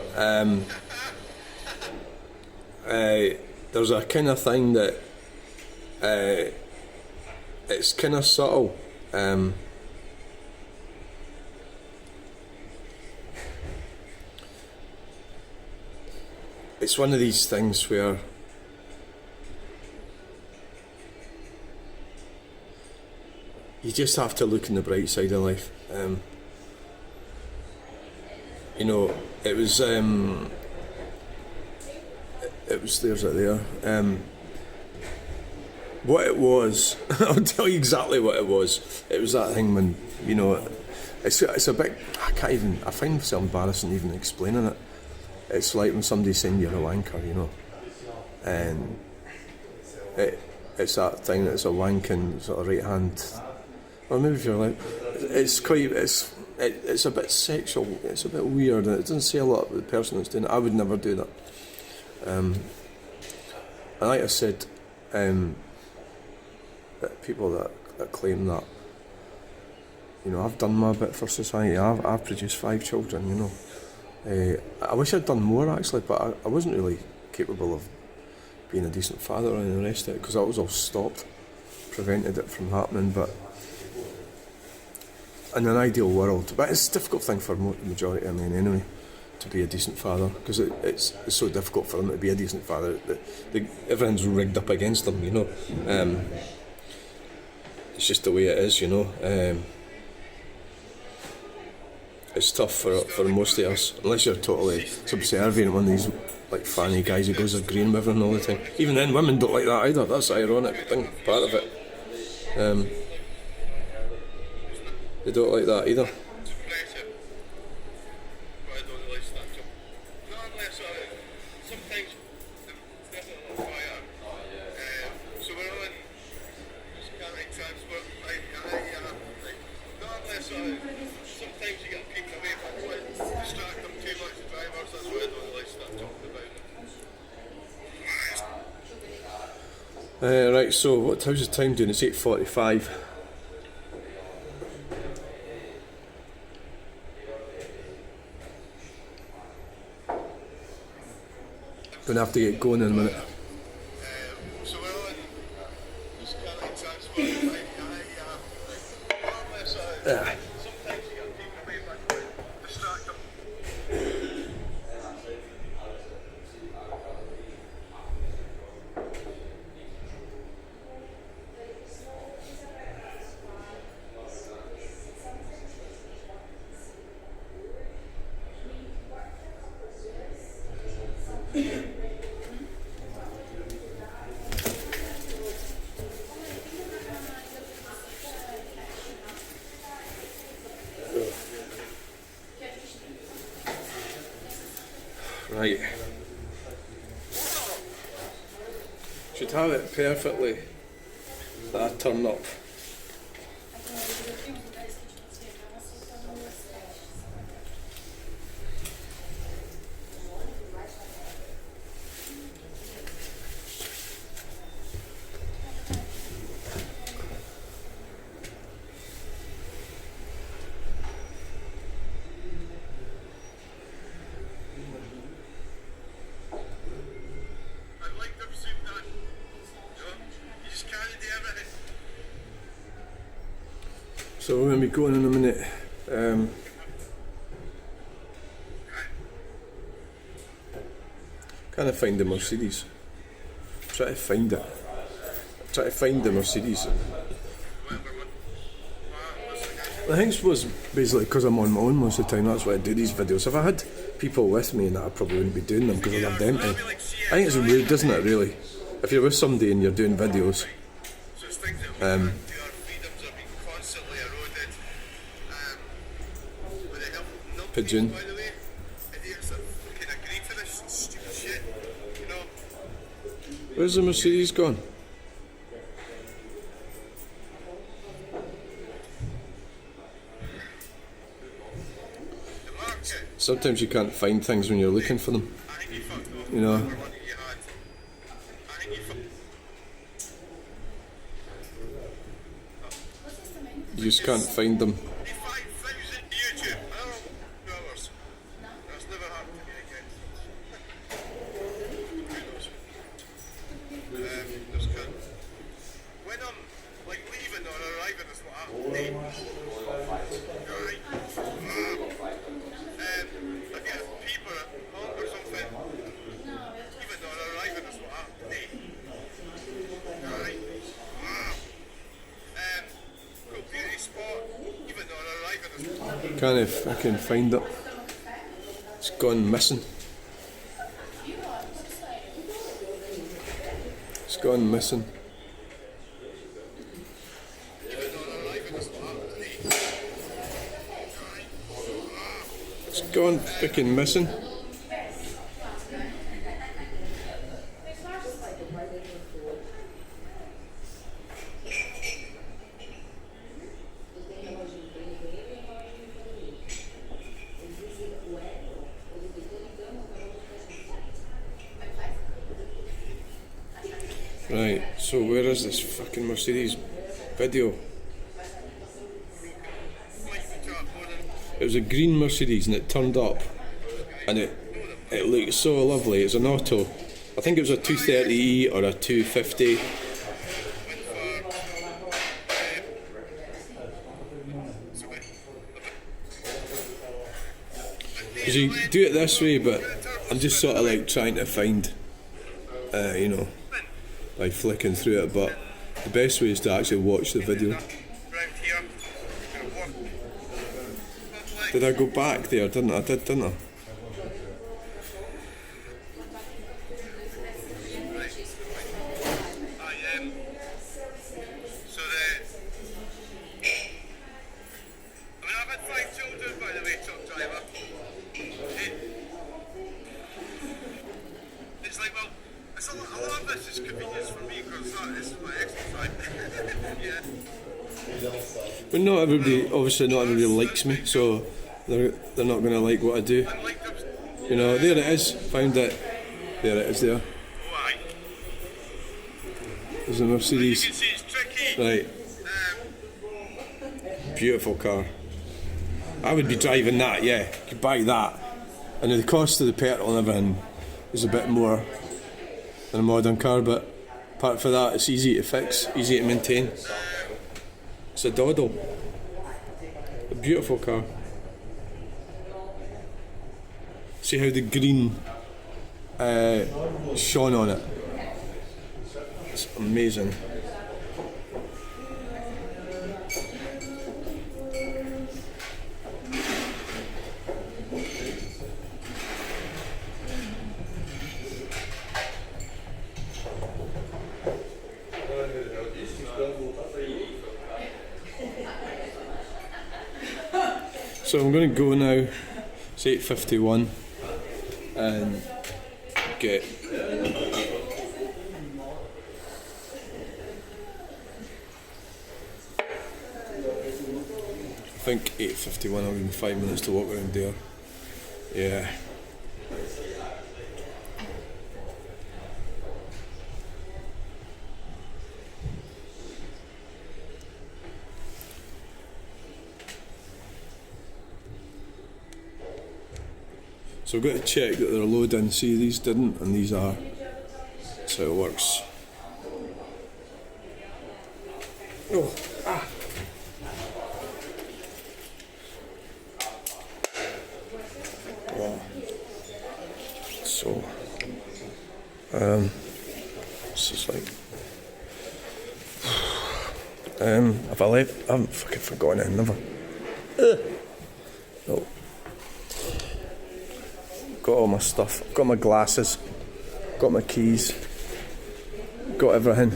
There's a kind of thing that it's kind of subtle. It's one of these things where you just have to look on the bright side of life. You know, it was there's it there. What it was, I'll tell you exactly what it was. It was that thing when, you know, it's a bit, I find myself embarrassing even explaining it. It's like when somebody's saying you're a wanker, you know, and it's that thing that's a wanking sort of right hand, or maybe if you're like, it's a bit sexual, it's a bit weird, and it doesn't say a lot about the person that's doing it. I would never do that. And like I said, that people that claim that, you know, I've done my bit for society. I've produced 5 children, you know. I wish I'd done more actually, but I wasn't really capable of being a decent father and the rest of it, because that was all stopped, prevented it from happening. But in an ideal world, but it's a difficult thing for the majority of men anyway, to be a decent father, because it's so difficult for them to be a decent father. Everything's rigged up against them, you know. It's just the way it is, you know. It's tough for most of us, unless you're totally subservient, one of these like fanny guys who goes agreeing with everyone all the time. Even then, women don't like that either. That's the ironic thing, part of it. They don't like that either. Right, so how's the time doing? It's 8:45. Gonna have to get going in a minute. So we're on this Cantine Transport. Sometimes you get people away back, distract them. Right. Should have it perfectly that I turn up. I'd like to have seen that. You know, you just can't do everything. So we're going to be going in a minute. Can't find the Mercedes. Try to find it. Try to find the Mercedes. I think it was basically because I'm on my own most of the time. That's why I do these videos. If I had people with me, and that I probably wouldn't be doing them because I'd have them. I think it's weird, isn't it? Really, if you're with somebody and you're doing videos. So it's things that we can't do. Our freedoms are being constantly eroded. With the help of no Pigeon. by the way, idiots that fucking agree to this stupid shit. You know, Where's the Mercedes gone? the market. Sometimes you can't find things when you're looking for them. I think you fucked off. You know. Whatever money you had. I think you fucked. You just can't find them. 5,000 YouTube. I don't know hours. That's never happened to me again. Who knows? There's cunt. When I'm like leaving or arriving is what happened to me. Right. I get a peep or a honk or something. Leaving or arriving is what happened to me. Right. Cool beauty spot. Even or arriving is what happened. Can't fucking find it. It's gone missing. It's gone missing. It's gone fucking missing. Right, so where is this fucking Mercedes video? It was a green Mercedes and it turned up and it looked so lovely. It's an auto. I think it was a 230E or a 250. Because you do it this way, but I'm just sort of like trying to find, you know, by flicking through it, but the best way is to actually watch the video. Round here. Gonna walk. Did I go back there? Didn't I? Didn't I? So I've had 5 children, by the way, truck driver. It's like, well, a lot of this is convenience for me because this is my exercise. Yeah. But not everybody, obviously not everybody likes me, so they're not going to like what I do. I like them. You know, there it is, found it. There it is there. Why? There's a You Mercedes. can see it's tricky. Right, beautiful car. I would be driving that, yeah, you could buy that. And the cost of the petrol and everything is a bit more than a modern car, but apart from that, it's easy to fix, easy to maintain. It's a doddle. A beautiful car. See how the green shone on it. It's amazing. So I'm going to go now. It's 8:51 and get I think 8:51. I'll give me 5 minutes to walk around there. Yeah. So I've got to check that they're loading. See, these didn't, and these are. That's how it works. Oh, ah. Wow. So, it's just like, if I left, I haven't fucking forgotten it, never. No. Got all my stuff, got my glasses, got my keys, got everything.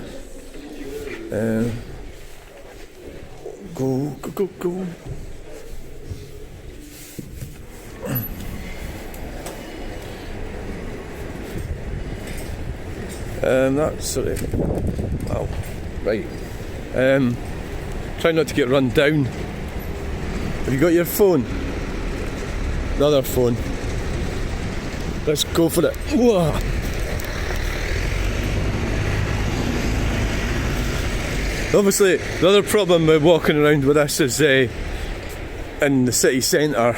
Go. That's sort of, wow, right. Try not to get run down. Have you got your phone? The other phone. Let's go for it. Whoa. Obviously, the other problem with walking around with this is in the city centre.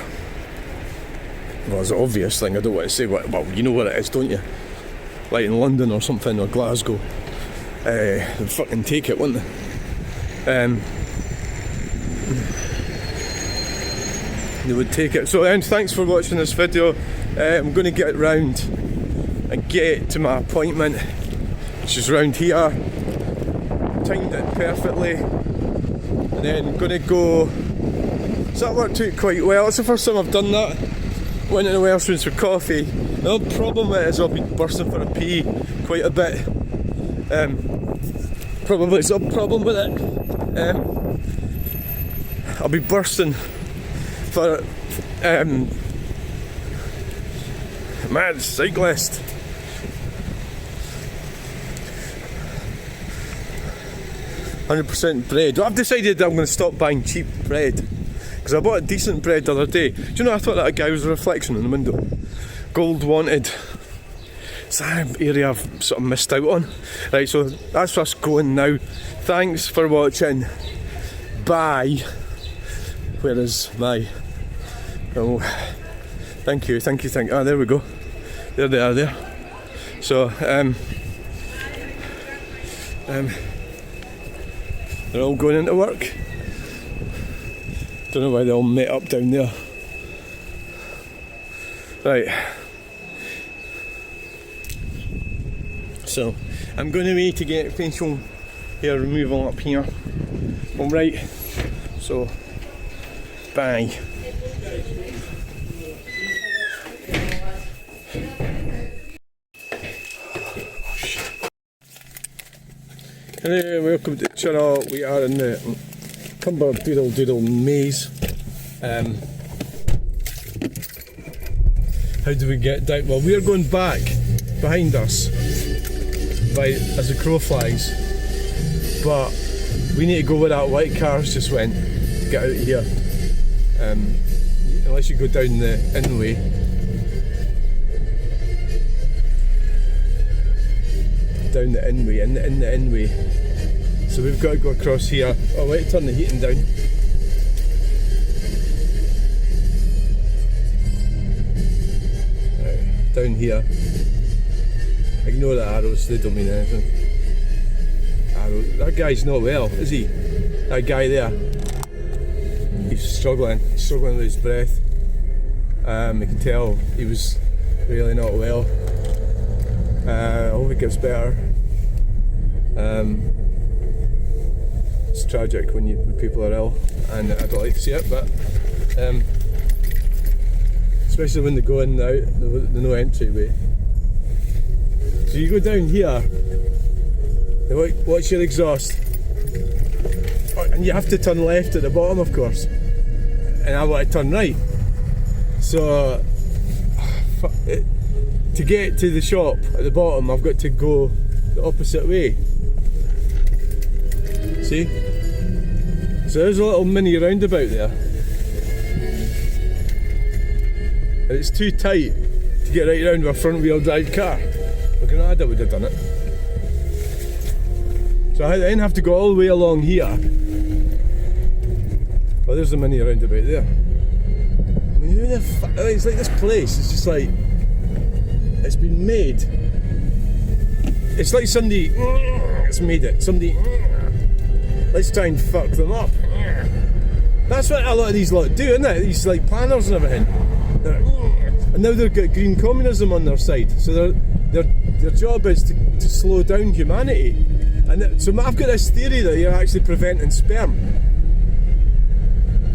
Well, it's an obvious thing, I don't want to say what, well, you know what it is, don't you? Like in London or something, or Glasgow. They'd fucking take it, wouldn't they? They would take it. So, thanks for watching this video. I'm going to get round and get to my appointment, which is round here. Timed it perfectly, and then I'm going to go. So that worked out quite well. It's the first time I've done that. Went into Wellsprings for coffee. The only problem with it is I'll be bursting for a pee quite a bit. Probably some problem with it. I'll be bursting for mad cyclist. %100% bread. Well, I've decided that I'm going to stop buying cheap bread, because I bought a decent bread the other day. Do you know, I thought that a guy was a reflection in the window. Gold wanted. It's an area I've sort of missed out on. Right, so that's us going now. Thanks for watching. Bye. Where is my... Oh, thank you. Ah, there we go. There they are there. So, they're all going into work. Don't know why they all met up down there. Right. So, I'm going away to get facial hair removal up here. Alright. So, bye. Hello, welcome to the channel. We are in the Cumberdoodle maze. How do we get down? Well, we are going back behind us as the crow flies, but we need to go where that white cars just went to get out of here. Unless you go down the in-way. Down the in-way, in the in-way. So we've got to go across here. Oh wait, turn the heating down. Right, down here. Ignore the arrows, they don't mean anything. That guy's not well, is he? That guy there. He's struggling with his breath. You can tell he was really not well. I hope it gets better. It's tragic when people are ill, and I don't like to see it, but especially when they go in and out, there's no entryway. So you go down here, watch your exhaust, and you have to turn left at the bottom, of course, and I want to turn right. So to get to the shop at the bottom, I've got to go the opposite way. See? So there's a little mini roundabout there. and it's too tight to get right round with a front wheel drive car. My Granada would have done it. So I then have to go all the way along here. Well, there's the mini roundabout there. I mean, who the fuck? It's like this place, it's just like, it's been made. It's like somebody, it's made it. Somebody, let's try and fuck them up. That's what a lot of these lot do, isn't it? These like planners and everything. And now they've got green communism on their side. So their job is to slow down humanity. And so I've got this theory that you're actually preventing sperm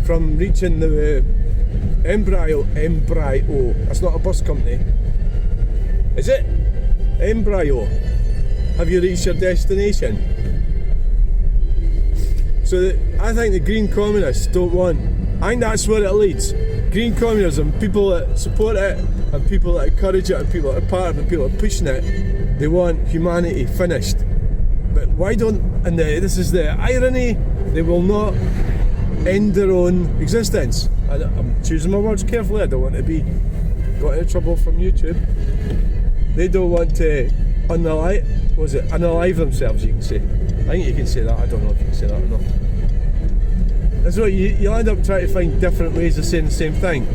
from reaching the embryo. That's not a bus company. Is it? Embryo. Have you reached your destination? So I think the green communists don't want, I think that's where it leads. Green communism, people that support it, and people that encourage it, and people that are part of it, and people that are pushing it, they want humanity finished. But why don't, and this is the irony, they will not end their own existence. I'm choosing my words carefully, I don't want to be got into trouble from YouTube. They don't want to unalive themselves, you can say. I think you can say that, I don't know if you can say that or not. That's what you'll end up trying to find different ways of saying the same thing.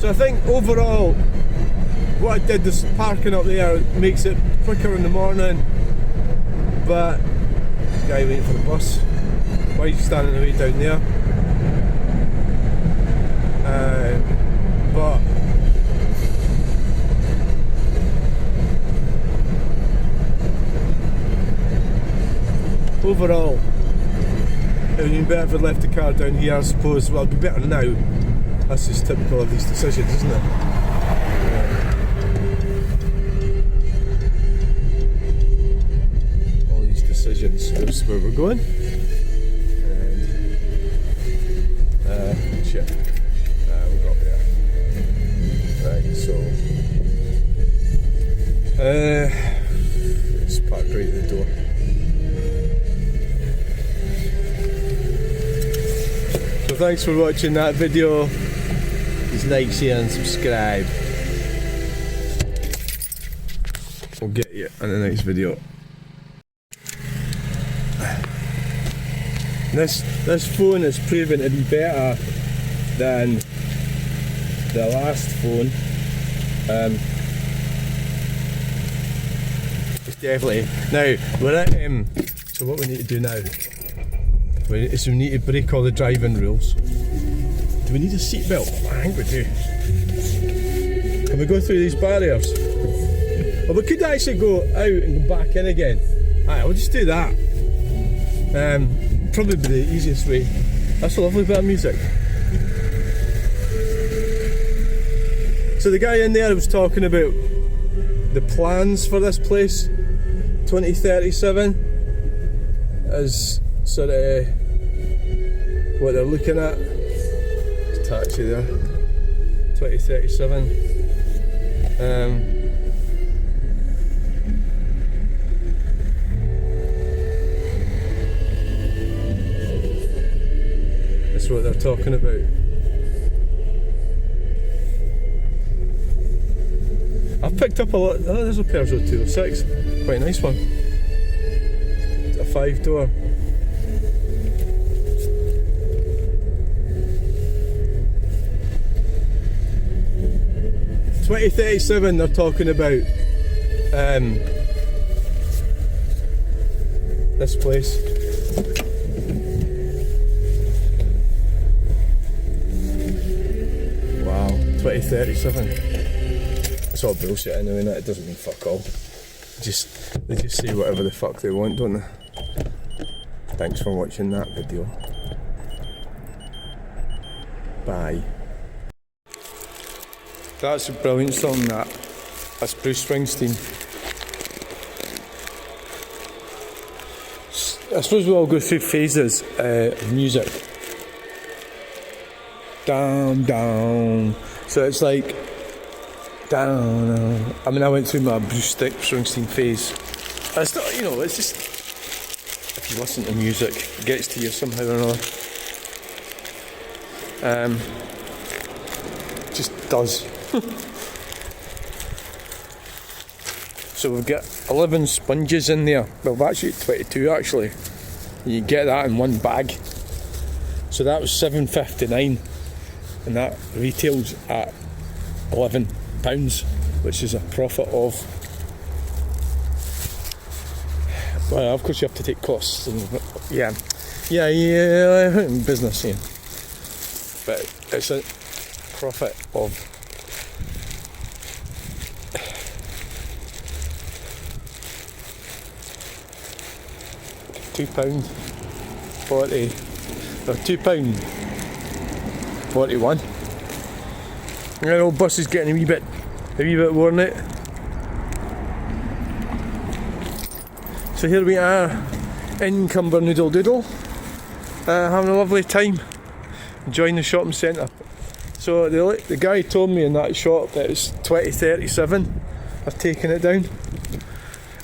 So I think overall, what I did, this parking up there makes it quicker in the morning, but guy waiting for the bus, why are you standing in the way down there? But overall, it would be better if I'd left the car down here, I suppose. Well, it'd be better now. That's just typical of these decisions, isn't it? All these decisions. Here's where we're going. And shit. We got there. Right, so it's parked right at the door. So thanks for watching that video. Please like, share and subscribe. We'll get you in the next video. This phone is proven to be better than the last phone. It's definitely. Now we're at so what we need to do now is we need to break all the driving rules. Do we need a seatbelt? I think we do. Can we go through these barriers? Well, we could actually go out and go back in again. Alright, we'll just do that. Probably be the easiest way. That's a lovely bit of music. So the guy in there was talking about the plans for this place. 2037 is sort of what they're looking at. There's a taxi there. 2037. That's what they're talking about. I've picked up a lot. Oh, there's a Peugeot 206. Quite a nice one. It's a 5-door. In 2037 they're talking about this place. Wow, 2037. It's all bullshit anyway, it doesn't mean fuck all. They just say whatever the fuck they want, don't they? Thanks for watching that video. Bye. That's a brilliant song, that. That's Bruce Springsteen. I suppose we all go through phases of music. Down, down. So it's like down. I mean, I went through my Bruce Springsteen phase. It's not, you know, it's just if you listen to music, it gets to you somehow or another. Just does. So we've got 11 sponges in there. Well, actually 22 actually. You get that in one bag. So that was £7.59, and that retails at £11, which is a profit of, well, of course you have to take costs. And, yeah, business, yeah. But it's a profit of £2.40 or £2.41. And the old bus is getting a wee bit worn out. So here we are in Cumbernoodle Doodle, having a lovely time, enjoying the shopping centre. So the guy told me in that shop that it's 2037 I've taken it down.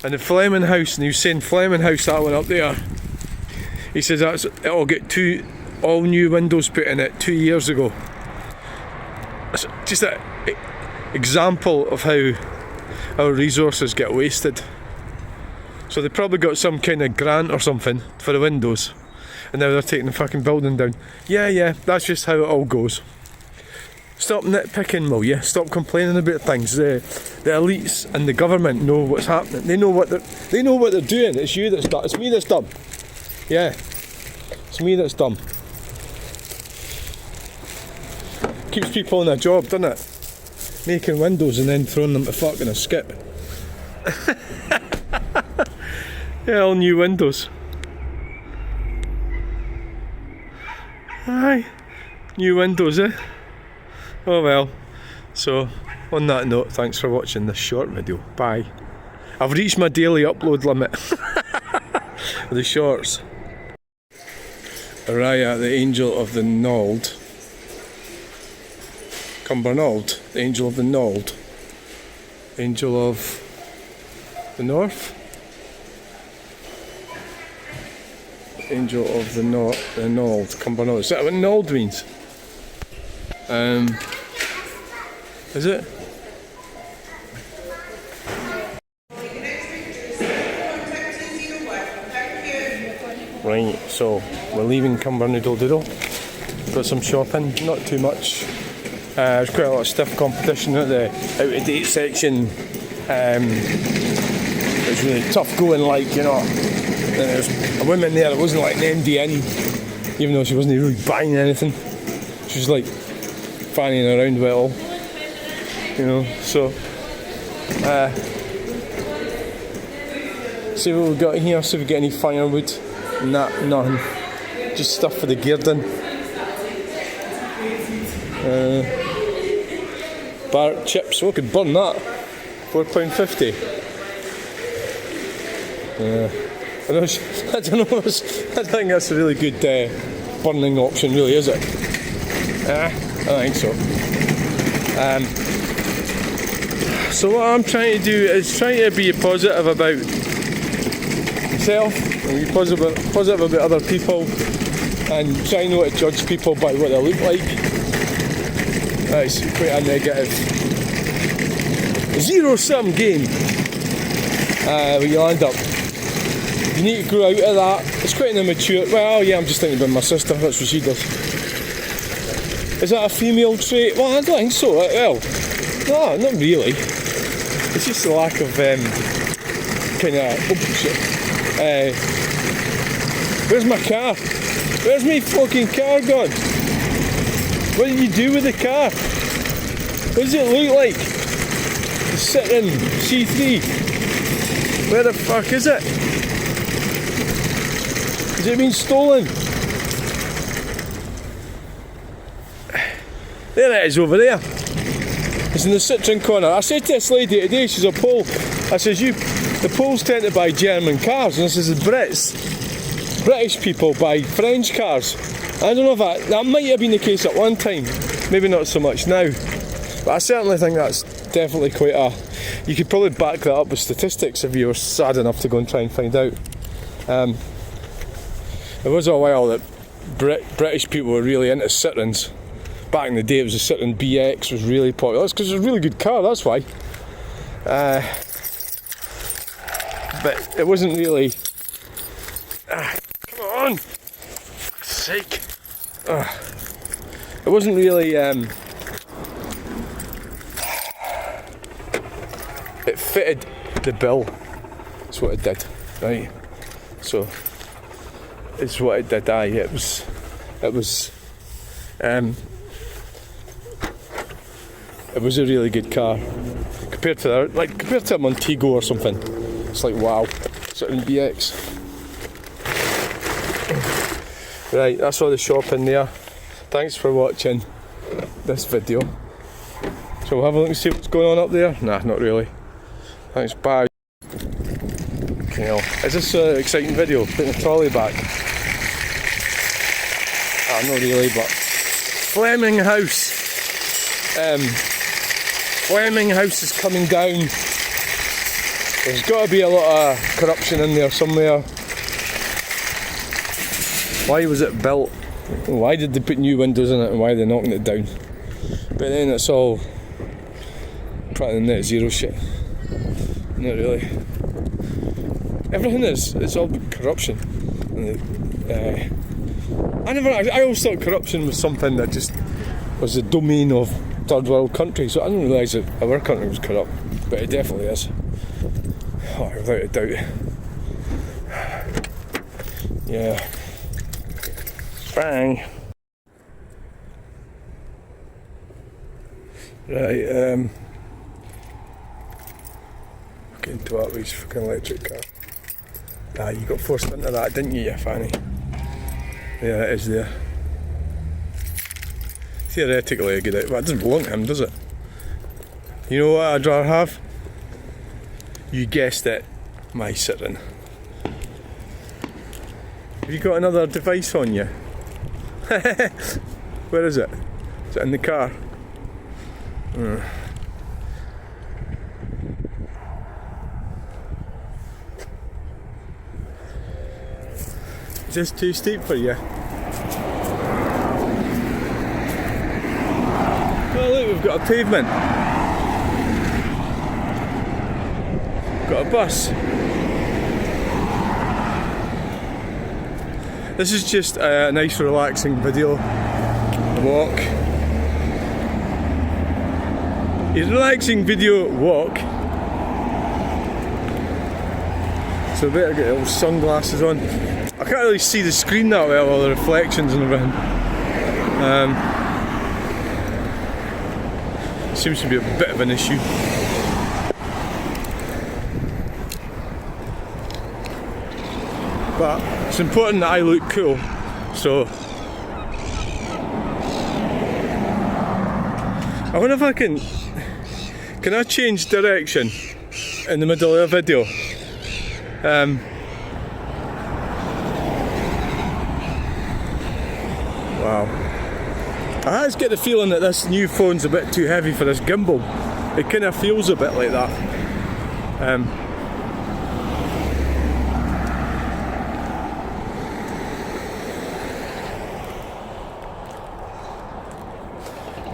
And the Fleming House, and he was saying Fleming House, that one up there, he says it'll get all new windows put in it 2 years ago. It's just an example of how our resources get wasted. So they probably got some kind of grant or something for the windows, and now they're taking the fucking building down. Yeah, that's just how it all goes. Stop nitpicking, will you? Stop complaining about things. The elites and the government know what's happening. They know what they're doing. It's you that's dumb. It's me that's dumb. Yeah, it's me that's dumb. Keeps people in a job, doesn't it? Making windows and then throwing them to fucking a skip. Yeah, all new windows. Aye, new windows, eh? Oh well. So, on that note, thanks for watching this short video. Bye. I've reached my daily upload limit. With the shorts. Araya, the Angel of the Nald. Cumbernauld, the Angel of the Nald. Angel of the North. Angel of the Nald, Cumbernauld. Is that what Nald means? Is it? Right, so we're leaving Cumbernoodle Doodle. Got some shopping, not too much. There's quite a lot of stiff competition at the out-of-date section. It was really tough going, like, you know. And there was a woman there that wasn't like an MDN, even though she wasn't really buying anything. She was like fanning around with it all, you know. So see what we've got here, see if we get any firewood. Nothing, just stuff for the Gearden. Bar chips, we could burn that. £4.50. I don't know. I think that's a really good burning option, really, is it? I think so. So what I'm trying to do is trying to be positive about myself, and be positive about other people, and try not to judge people by what they look like. That's quite a negative, zero-sum game. Where you end up. You need to grow out of that. It's quite an immature. Well, yeah, I'm just thinking about my sister. That's what she does. Is that a female trait? Well, I don't think so. Well, no, not really. It's just a lack of kind of. Oh shit. Where's my car? Where's my fucking car gone? What did you do with the car? What does it look like? The Citroen C3. Where the fuck is it? Has it been stolen? There it is over there. It's in the Citroen corner. I said to this lady today, she's a Pole. I says, the Poles tend to buy German cars, and I says the British people buy French cars. I don't know if that might have been the case at one time, maybe not so much now, but I certainly think that's definitely quite you could probably back that up with statistics if you were sad enough to go and try and find out. There was a while that British people were really into Citroens, back in the day it was a certain BX was really popular. That's because it was a really good car, that's why. But it wasn't really... come on! For sake! It wasn't really... it fitted the bill. That's what it did, right? So, it's what it did, aye. It was a really good car compared to a Montego or something. It's like wow, sitting BX. Right, that's all the shopping there. Thanks for watching this video. So we'll have a look and see what's going on up there. Nah, not really. Thanks, bye. Okay, is this an exciting video? Putting the trolley back. Not really, but Fleming House. Fleming House is coming down. There's got to be a lot of corruption in there somewhere. Why was it built? Why did they put new windows in it and why are they knocking it down? But then it's all probably net zero shit. Not really. Everything is. It's all corruption. I always thought corruption was something that just was the domain of third world countries. So I didn't realise that our country was corrupt, but it definitely is. Oh, without a doubt. Yeah. Bang. Right, getting to that with fucking electric car. Ah, you got forced into that, didn't you, Fanny? Yeah, it is there. Theoretically a good idea, but it doesn't belong to him, does it? You know what I'd rather have? You guessed it, my sitting. Have you got another device on you? Where is it? Is it in the car? Is this too steep for you? Oh look, we've got a pavement. Got a bus. This is just a nice relaxing video. Walk. A relaxing video walk. So I better get little sunglasses on. I can't really see the screen that well, all the reflections and everything. Seems to be a bit of an issue. But it's important that I look cool, so I wonder if I can I change direction in the middle of a video? Wow. I just get the feeling that this new phone's a bit too heavy for this gimbal. It kind of feels a bit like that.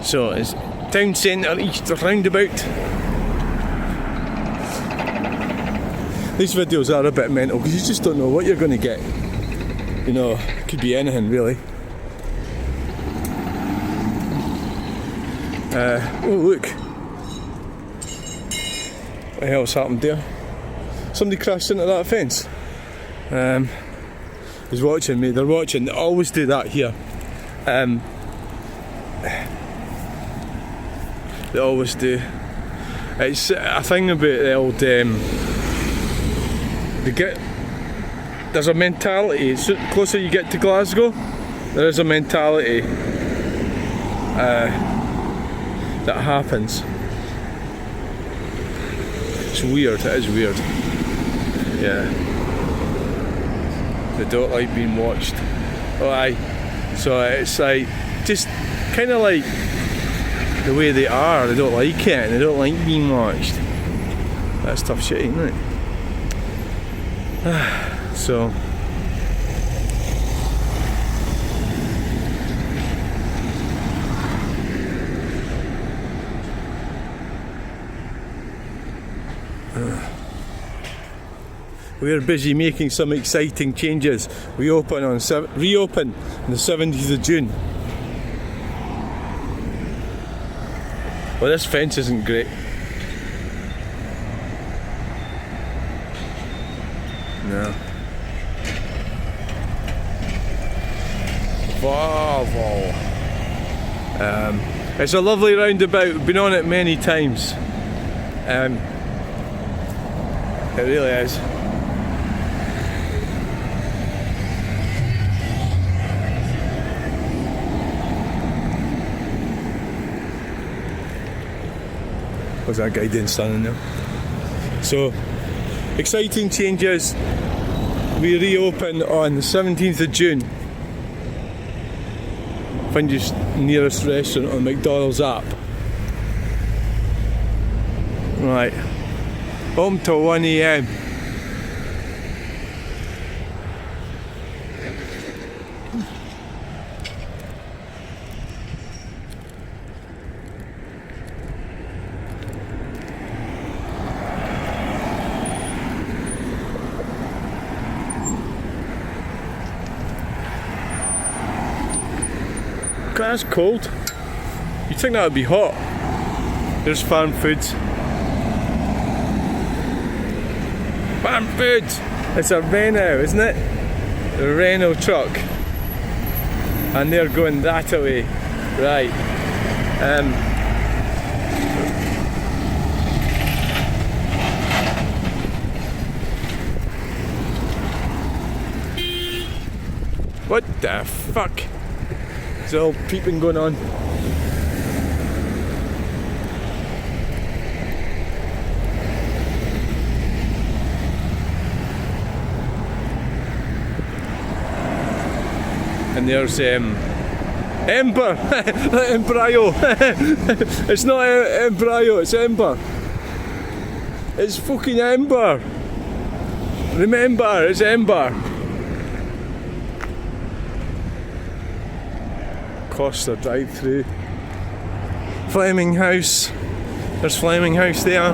So it's town centre east roundabout. These videos are a bit mental because you just don't know what you're going to get. You know, it could be anything really. Oh look, what the hell's happened there? Somebody crashed into that fence. He's watching me, they're watching, they always do that here. They always do. It's a thing about the old, there's a mentality, so the closer you get to Glasgow, there is a mentality that happens. It's weird, it is weird. Yeah. They don't like being watched. Oh aye. So it's like, just kind of like the way they are, they don't like it, and they don't like being watched. That's tough shit, isn't it? So We're busy making some exciting changes. We reopen on the 17th of June. Well, this fence isn't great. No. Volvo. It's a lovely roundabout. We've been on it many times. It really is. Was that guy doing standing there? So, exciting changes. We reopen on the 17th of June. Find your nearest restaurant on the McDonald's app. Right. Home till 1 AM. That's cold. You'd think that would be hot. There's farm foods. Farm foods! It's a Renault, isn't it? The Renault truck. And they're going that away. Right. What the fuck? There's all peeping going on. And there's Ember. Embrayo. It's not Embrayo, it's Ember. It's fucking Ember. Remember, it's Ember. Costa drive-through. Fleming House. There's Fleming House there.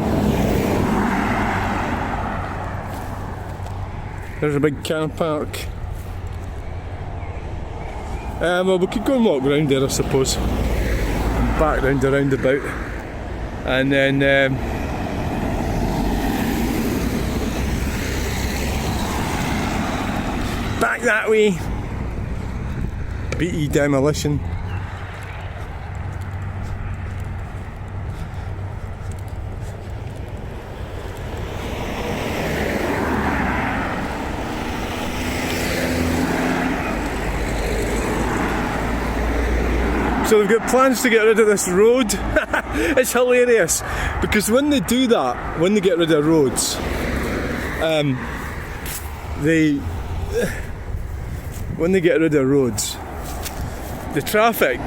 There's a big car park. Well, we could go and walk around there, I suppose. And back round the roundabout. And then back that way. BE Demolition. So they've got plans to get rid of this road. It's hilarious because when they do that, when they get rid of roads, when they get rid of roads, the traffic,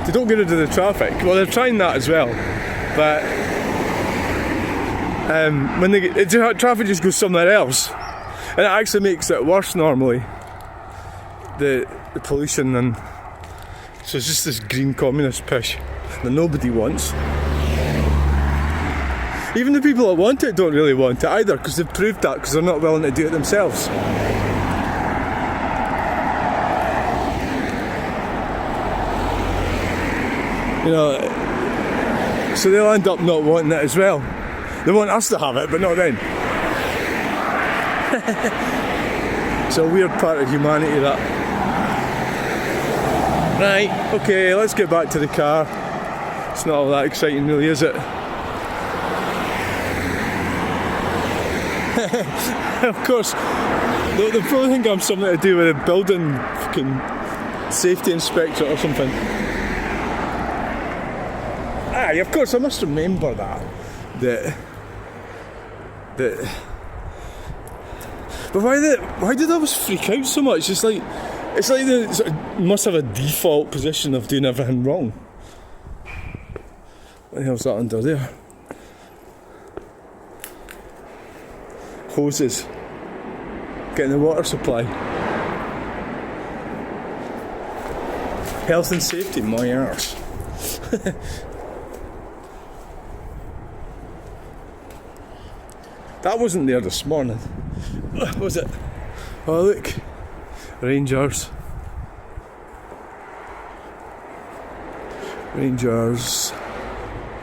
they don't get rid of the traffic. Well, they're trying that as well, but when they get, traffic just goes somewhere else, and it actually makes it worse normally. The pollution, and so it's just this green communist push that nobody wants. Even the people that want it don't really want it either, because they've proved that, because they're not willing to do it themselves. You know, so they'll end up not wanting it as well. They want us to have it, but not them. It's a weird part of humanity, that. Right, okay, let's get back to the car. It's not all that exciting really, is it? Of course, they'll probably think I'm something to do with a building fucking safety inspector or something. Aye, of course, I must remember that. But why did I always freak out so much? It's like they sort of must have a default position of doing everything wrong. What the hell's that under there? Hoses. Getting the water supply. Health and safety, my arse. That wasn't there this morning, was it? Oh look, Rangers. Rangers.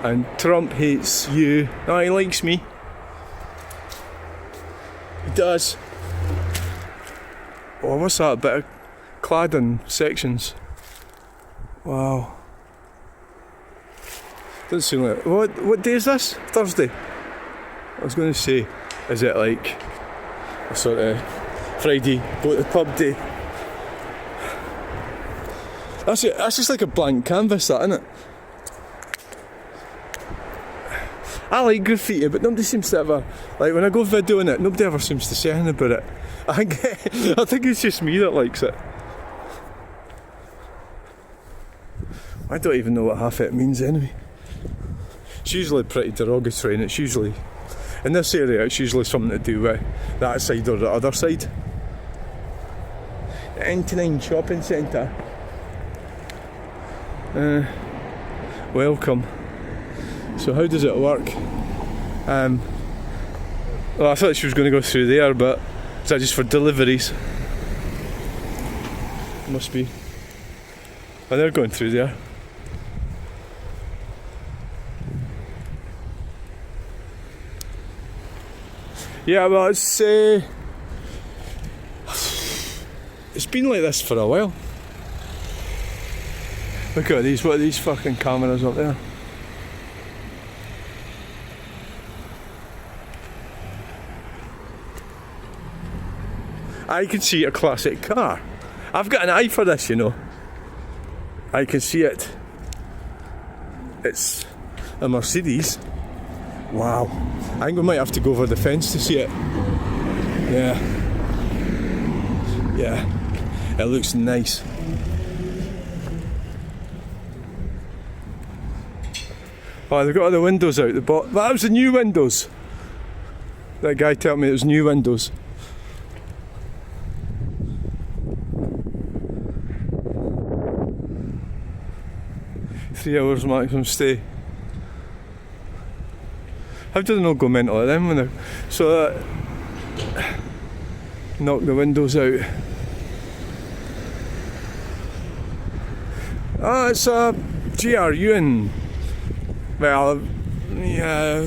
And Trump hates you. No, he likes me. He does. Oh, what's that? A bit of cladding sections. Wow. Doesn't seem like... What day is this? Thursday? I was going to say, is it like a sort of Friday, go to the pub day? That's it. That's just like a blank canvas, that, isn't it? I like graffiti, but nobody seems to ever, like when I go videoing it, nobody ever seems to say anything about it. I think it's just me that likes it. I don't even know what half it means anyway. It's usually pretty derogatory, and it's usually, in this area, it's usually something to do with that side or the other side. The 99 shopping centre. Welcome. So how does it work? Well, I thought she was going to go through there, but is that just for deliveries? Must be. Oh, they're going through there. Yeah, well, it's been like this for a while. Look at these, what are these fucking cameras up there? I can see a classic car. I've got an eye for this, you know. I can see it. It's a Mercedes. Wow. I think we might have to go over the fence to see it. Yeah. Yeah. It looks nice. Oh, they've got all the windows out the bottom. That was the new windows. That guy told me it was new windows. $3 hours maximum stay. How do they not go mental at them when they're so knock the windows out? Oh, it's a GRU in. Well, yeah.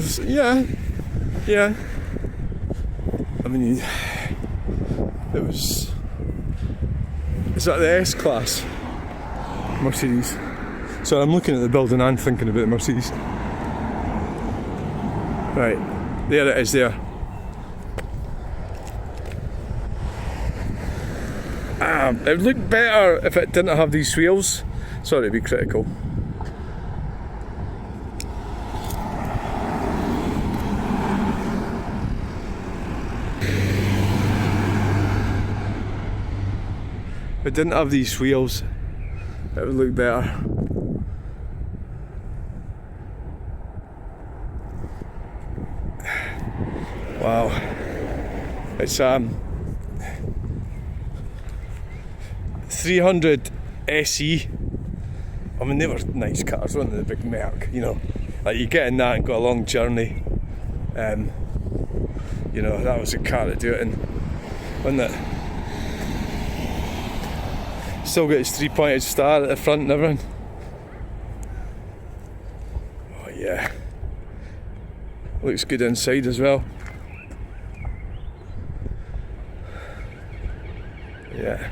I mean, it was. Is that the S class Mercedes? So I'm looking at the building and thinking about the Mercedes. Right, there it is there. It would look better if it didn't have these wheels. Sorry to be critical. If it didn't have these wheels, it would look better. Wow, it's 300 SE. I mean, they were nice cars, weren't they? The big Merc, you know, like you get in that and go a long journey. You know, that was a car to do it in, wasn't it? Still got his 3-pointed star at the front and everything. Oh yeah, looks good inside as well. Yeah.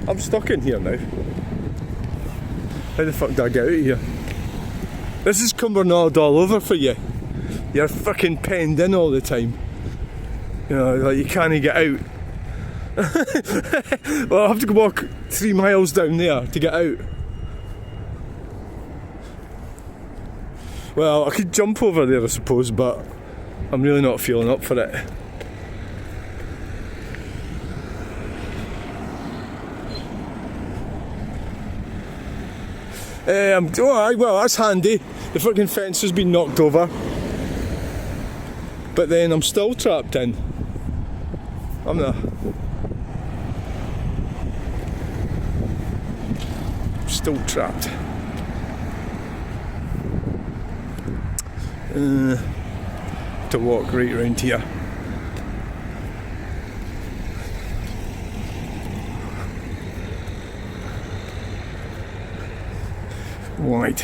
I'm stuck in here now. How the fuck did I get out of here? This is Cumbernauld all over for you. You're fucking penned in all the time. You know, like you can't get out. Well, I have to go walk 3 miles down there to get out. Well, I could jump over there, I suppose, but I'm really not feeling up for it. Well, that's handy. The fucking fence has been knocked over. But then I'm still trapped in. I'm still trapped. to walk right round here. Right,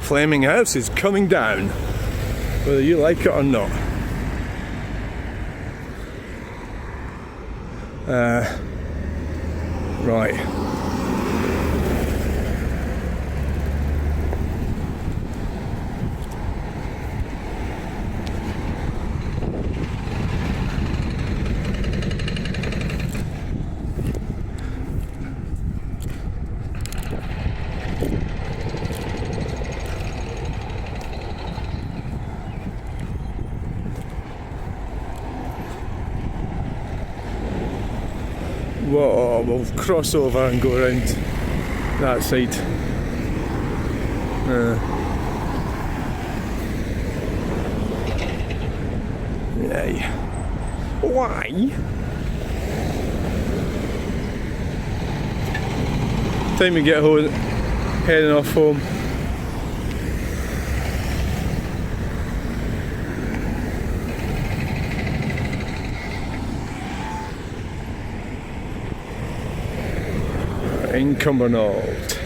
Fleming House is coming down, whether you like it or not. Right. Whoa, we'll cross over and go around that side. Yeah. Why? Time to get home, heading off home. In Cumbernauld.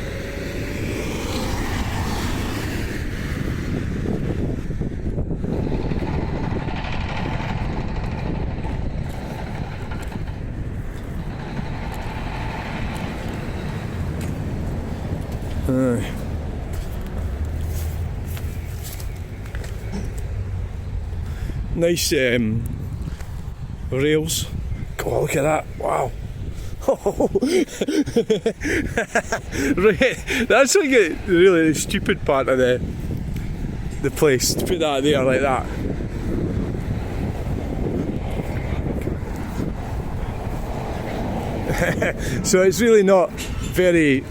Nice rails. Oh, look at that! Wow. Right, that's like a really stupid part of the place, to put that there like that. So it's really not very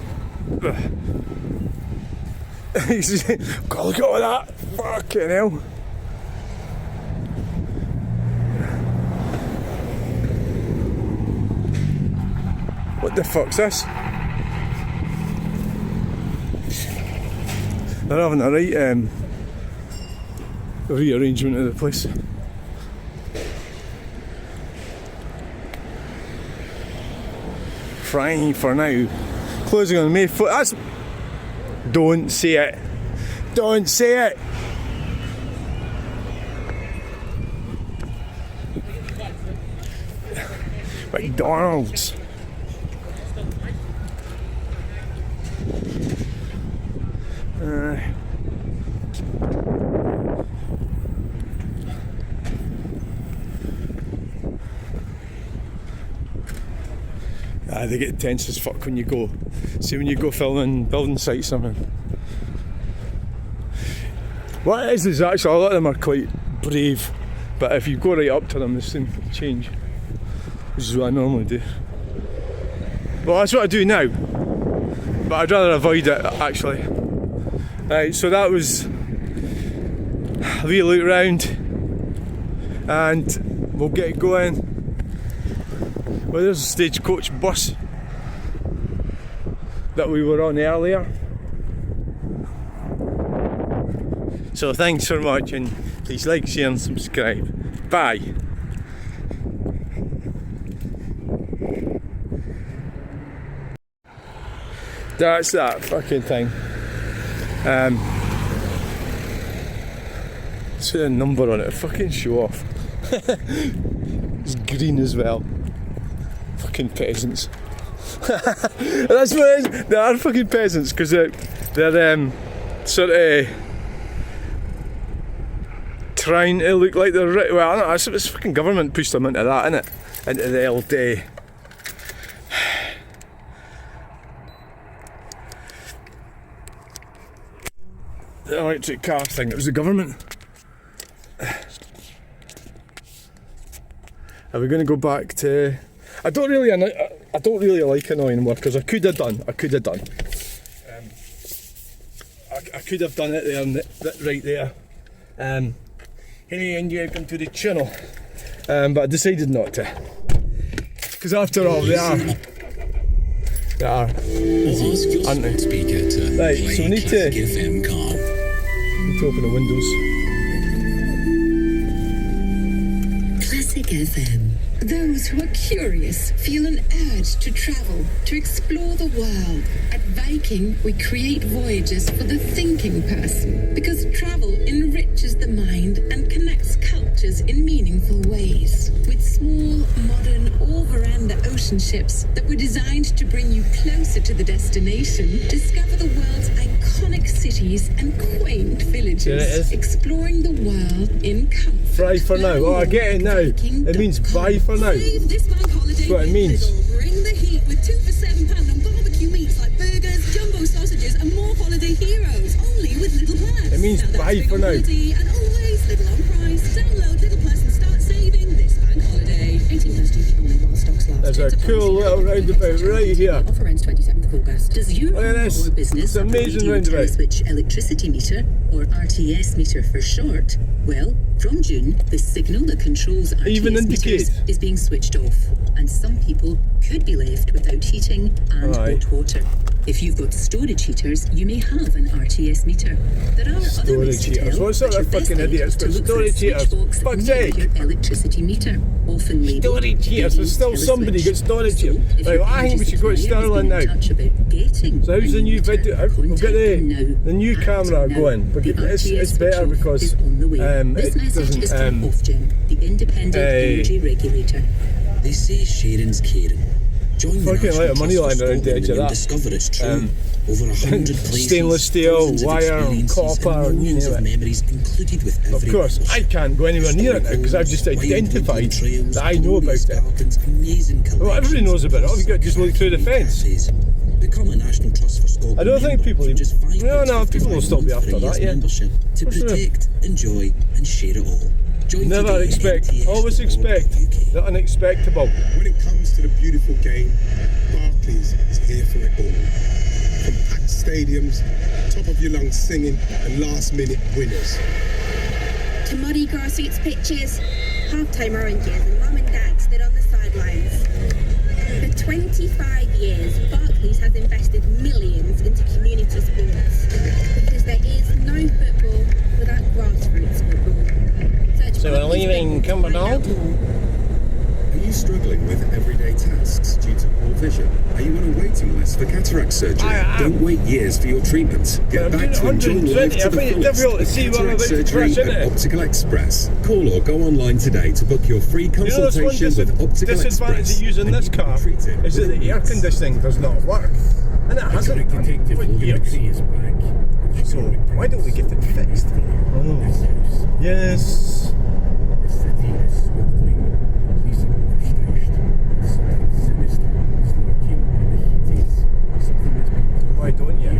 God, look at all that, fucking hell. What the fuck's this? They're having a right rearrangement of the place. Fine for now. Closing on May 4th. That's... Don't say it. Don't say it. McDonald's. They get tense as fuck when you go. See, when you go filming building sites, something. What it is actually, a lot of them are quite brave, but if you go right up to them, they soon change, which is what I normally do. Well, that's what I do now, but I'd rather avoid it actually. Right, so that was a wee look round, and we'll get going. Well, there's a stagecoach bus that we were on earlier. So thanks for watching. Please like, share and subscribe. Bye. That's that fucking thing. It's got a number on it. Fucking show off. It's green as well. Fucking peasants. That's what it is. They are fucking peasants because they're sort of trying to look like they're rich. Well, I don't know, it's fucking government pushed them into that, innit? Into the old the electric car thing. It was the government. Are we going to go back to? I don't really like annoying workers. I could have done. I could have done it there, right there. Hey, and you're going to the channel, but I decided not to, because after all, they are, aren't they? Right, so we need to open the windows. FM. Those who are curious feel an urge to travel, to explore the world. At Viking, we create voyages for the thinking person because travel enriches the mind and connects cultures in meaningful ways. With small, modern, all-veranda ocean ships that were designed to bring you closer to the destination, discover the world's iconic cities and quaint villages. There it is. Exploring the world in comfort. Fry for now. Oh, I get it now. It means bye for now. This bank holiday That's what it means. Bring the heat with 2 for £7 on barbecue meats like burgers, jumbo sausages, and more holiday heroes. Only with Little Plus. It means Now bye that's for big on now. quality and always little on price. Download Little Plus and start saving this bank holiday. 18 plus duty only while stocks last. There's a cool little roundabout right here. Offer ends 27th of August. Does your Look at this. home or business It's an have a amazing radio roundabout. switch electricity meter, or RTS meter for short? Well, from June, the signal that controls RTS Even meters indicate. is being switched off, and some people could be left without heating and Aye. hot water. If you've got storage heaters, you may have an RTS meter. There are other ways Storage to heaters. tell, What sort but of your best fucking bet idiots is to got look for a storage switch heaters? box Fuck's near sake. your electricity meter, often labelled Storage heaters. There's still somebody got storage heaters. if Right, your well, I think we should go to energy supplier has Sterling been in now. touch about getting So how's the a new meter, video? We'll contact get them now. the new Act camera now. going, but The it's RTS better switch-off because is on the way. This it message is from doesn't. Ofgem, the independent energy regulator. They say sharing's caring. Join the Fucking National like a money Trust for line around the edge Scotland of and that. discover it's true. Over 100 places, Stainless steel, thousands of wire, experiences, copper, and you millions name of it. memories included with Of every course, post. I can't go anywhere near it now because I've just identified that I know about it. Well, everybody knows about it. All you got to just look through the fence. Become a National Trust for Scotland. I don't think member people for even. just No, people will still be £5.55 after for a year's that, yeah. membership to For sure. protect, enjoy, and share it all. Join Never today at expect, always expect nts.org.uk. the unexpectable. When it comes to the beautiful game, Barclays is here for it all. From packed stadiums, top of your lungs singing, and last-minute winners. To muddy grassroots pitches, half-time oranges and mum and dad stood on the sidelines. For 25 years, Barclays has invested millions into community sports because there is no football without grassroots football. So we're leaving Cumbernauld. Are you struggling with everyday tasks due to poor vision? Are you on a waiting list for cataract surgery? Don't wait years for your treatment. Get back to enjoying life to the fullest with cataract surgery at Optical Express. Call or go online today to book your free consultation with Optical disadvantage Express. of using this car is that the air conditioning does not work. And it hasn't done for years. So why don't we get it fixed? Oh. Yes. Why don't you?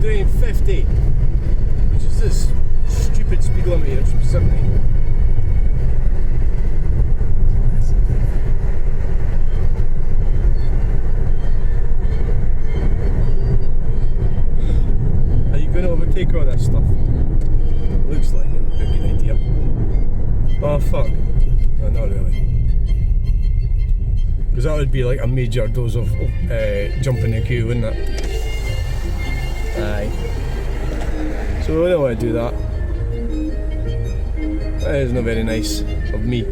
Doing 50, which is this stupid speed limit here, it's 70. Are you going to overtake all that stuff? Looks like it would be a good idea. Oh fuck. No, not really. Because that would be like a major dose of jumping the queue, wouldn't it? Aye. So I don't want to do that. That is not very nice of me.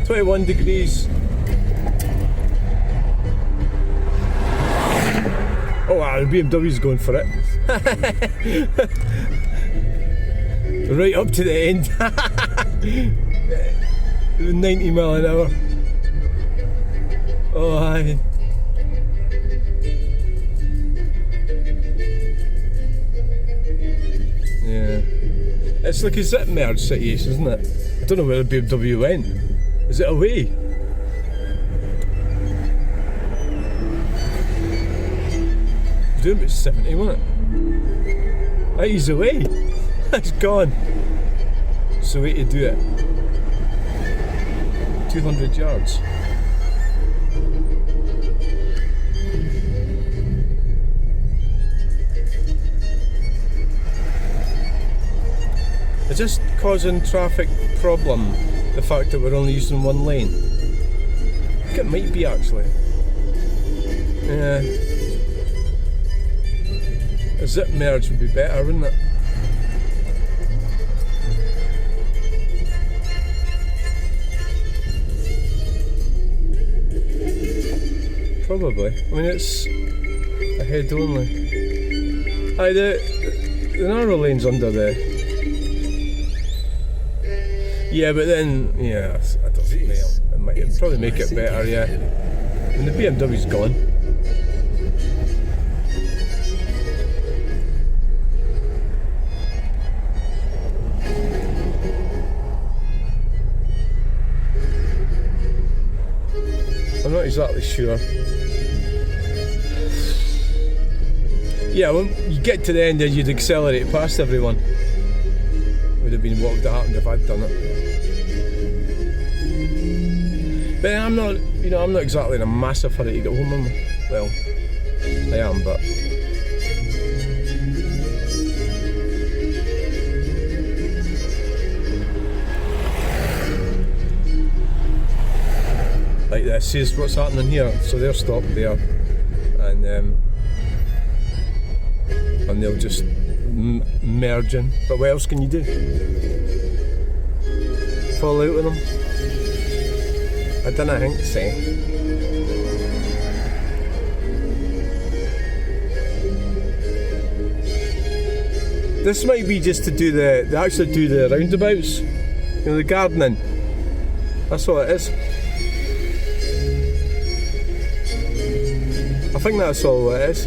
"21 degrees. Oh wow, the BMW's going for it. Right up to the end. 90 mile an hour. Oh, aye. Yeah. It's like, is it merged cities, isn't it? I don't know where the BMW went. Is it away? Doing about 70, wasn't it? Oh, he's away. It's gone. It's the way to do it. 200 yards. Is this causing traffic problem, the fact that we're only using one lane? I think it might be actually. Yeah. A zip merge would be better, wouldn't it? Probably. I mean, it's ahead only. Aye, the narrow lane's under there. Yeah, but then, yeah, I don't know. It might probably make it better, yeah. I mean, the BMW's gone. I'm not exactly sure. Yeah, when you get to the end and you'd accelerate past everyone. Would have been what would have happened if I'd done it. But I'm not, I'm not exactly in a massive hurry to get home. Well, I am, but like this is what's happening here. So they'll stop there, and they'll just merge in. But what else can you do? Fall out with them? I don't think so. This might be just to do they actually do the roundabouts, the gardening. That's all it is. I think that's all it is.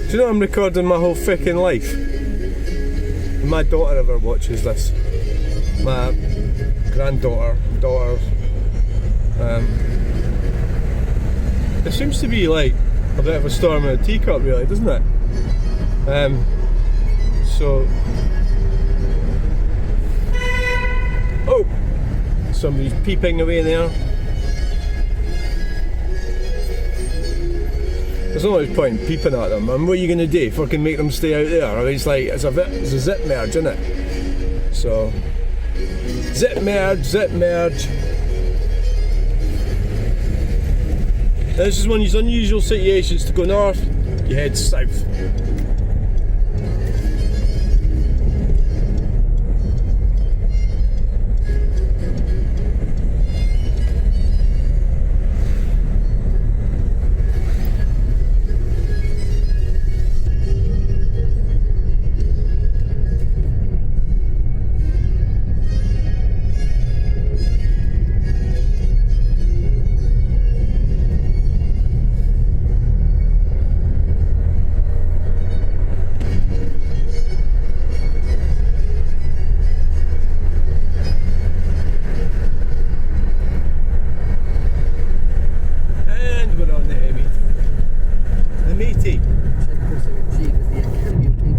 Do you know I'm recording my whole freaking life? If my daughter ever watches this, my granddaughter, daughter, there seems to be like a bit of a storm in a teacup, really, doesn't it? So, oh, somebody's peeping away there. There's no much point in peeping at them. And what are you going to do? Fucking make them stay out there? I mean, it's like it's a zip merge, isn't it? So, zip merge. This is one of these unusual situations. To go north, you head south.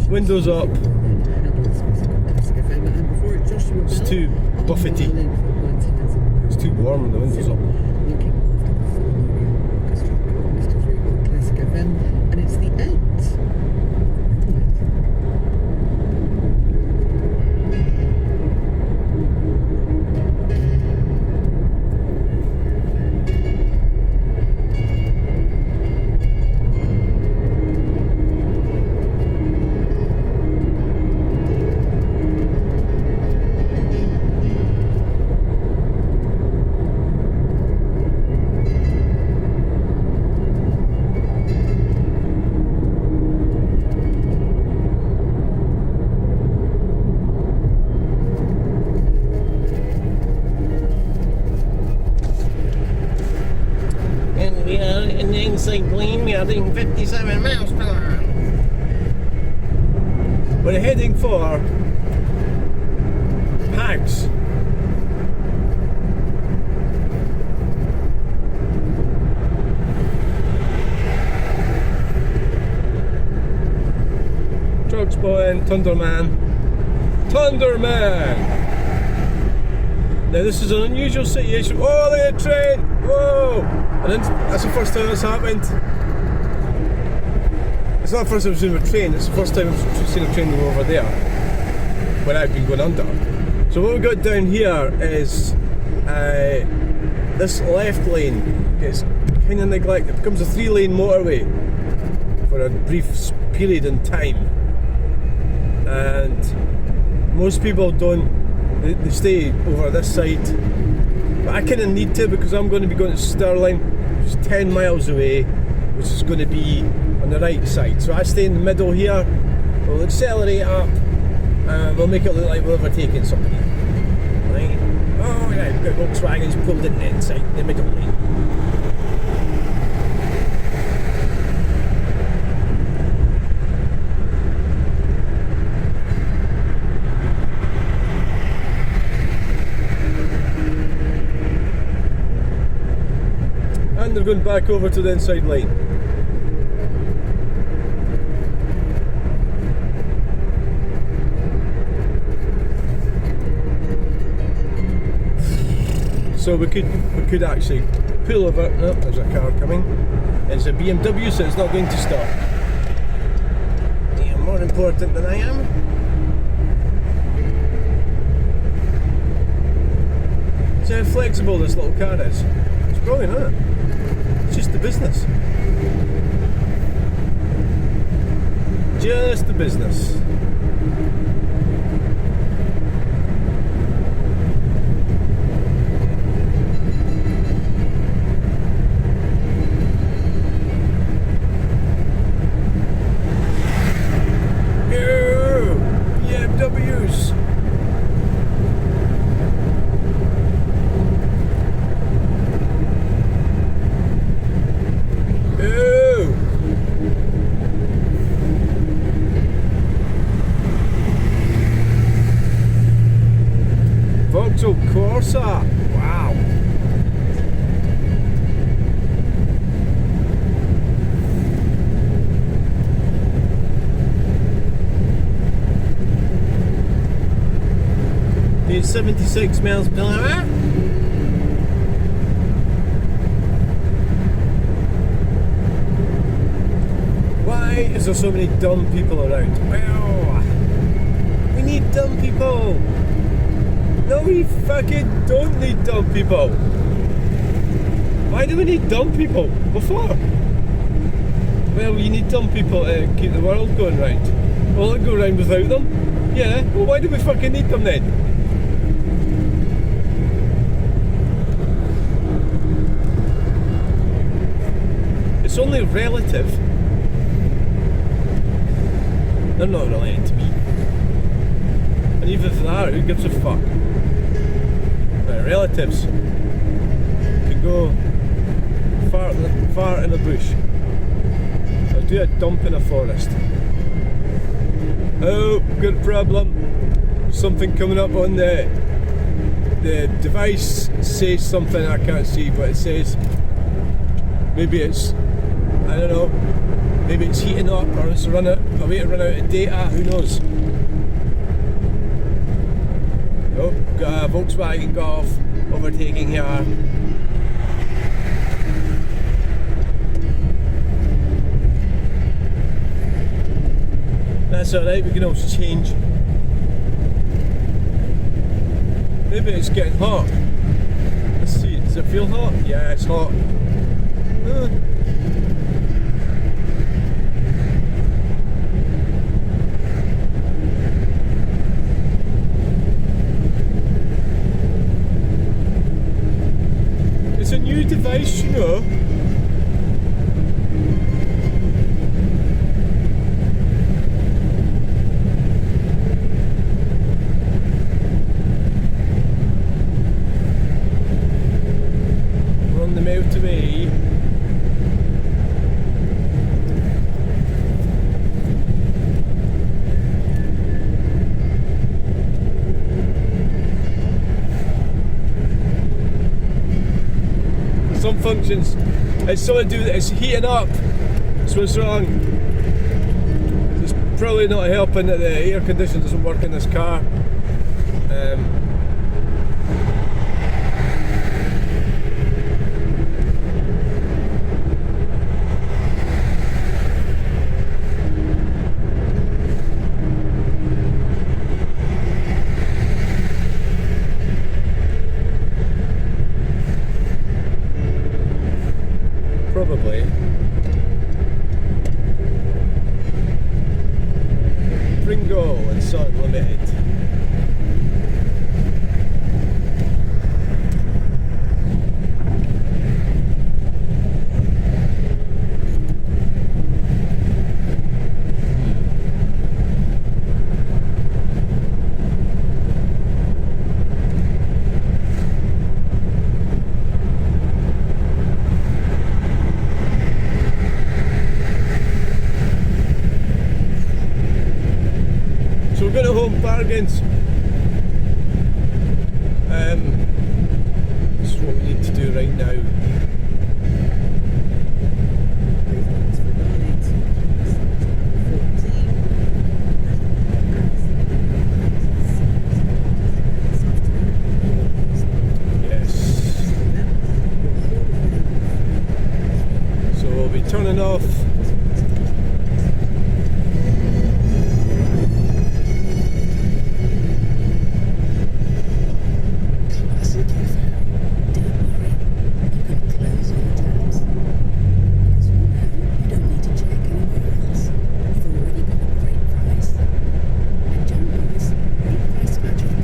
Windows up. It's too buffety. It's too warm when the windows up. And it's the end. We are doing 57 miles per hour. We're heading for Hags. friend Thunderman. Now this is an unusual situation. Oh, look at the train! Whoa! And then, that's the first time that's happened. It's not the first time I've seen a train, it's the first time I've seen a train go over there when I've been going under. So what we've got down here is this left lane gets kind of neglected. It becomes a 3-lane motorway for a brief period in time. And most people don't, they stay over this side. But I kind of need to, because I'm going to be going to Stirling, which is 10 miles away, which is going to be on the right side. So I stay in the middle here, we'll accelerate up, and we'll make it look like we're overtaking somebody. Right? Oh yeah, we've got Volkswagens pulled in the inside, the middle lane. And they're going back over to the inside lane. So we could actually pull over. Oh, there's a car coming. It's a BMW, so it's not going to stop. Yeah, more important than I am. See how flexible this little car is. It's brilliant, isn't it? It's just the business. Just the business. BMWs. Vauxhall Corsa, wow. Doing 76 miles per hour. Why is there so many dumb people around? Well, we need dumb people. No, we fucking don't need dumb people. Why do we need dumb people? What for? Well, you need dumb people to keep the world going round. Will it go round without them? Yeah, well why do we fucking need them then? It's only relative. They're not related to me. And even if they are, who gives a fuck? My relatives can go far in the bush. I'll do a dump in a forest. Oh, got a problem. Something coming up on the device says something I can't see, but it says maybe it's, I don't know, maybe it's heating up or it's a way to run out of data, who knows. Oh, got a Volkswagen Golf overtaking here. That's alright, we can always change. Maybe it's getting hot. Let's see, does it feel hot? Yeah, it's hot. It's a new device, you know. We're on the motorway. Some functions, it's something to do with it, it's heating up. That's what's wrong. It's probably not helping that the air conditioning doesn't work in this car. Probably. Pringle and Son Limited. So we're going to Home Bargains. This is what we need to do right now. Yes. So we'll be turning off.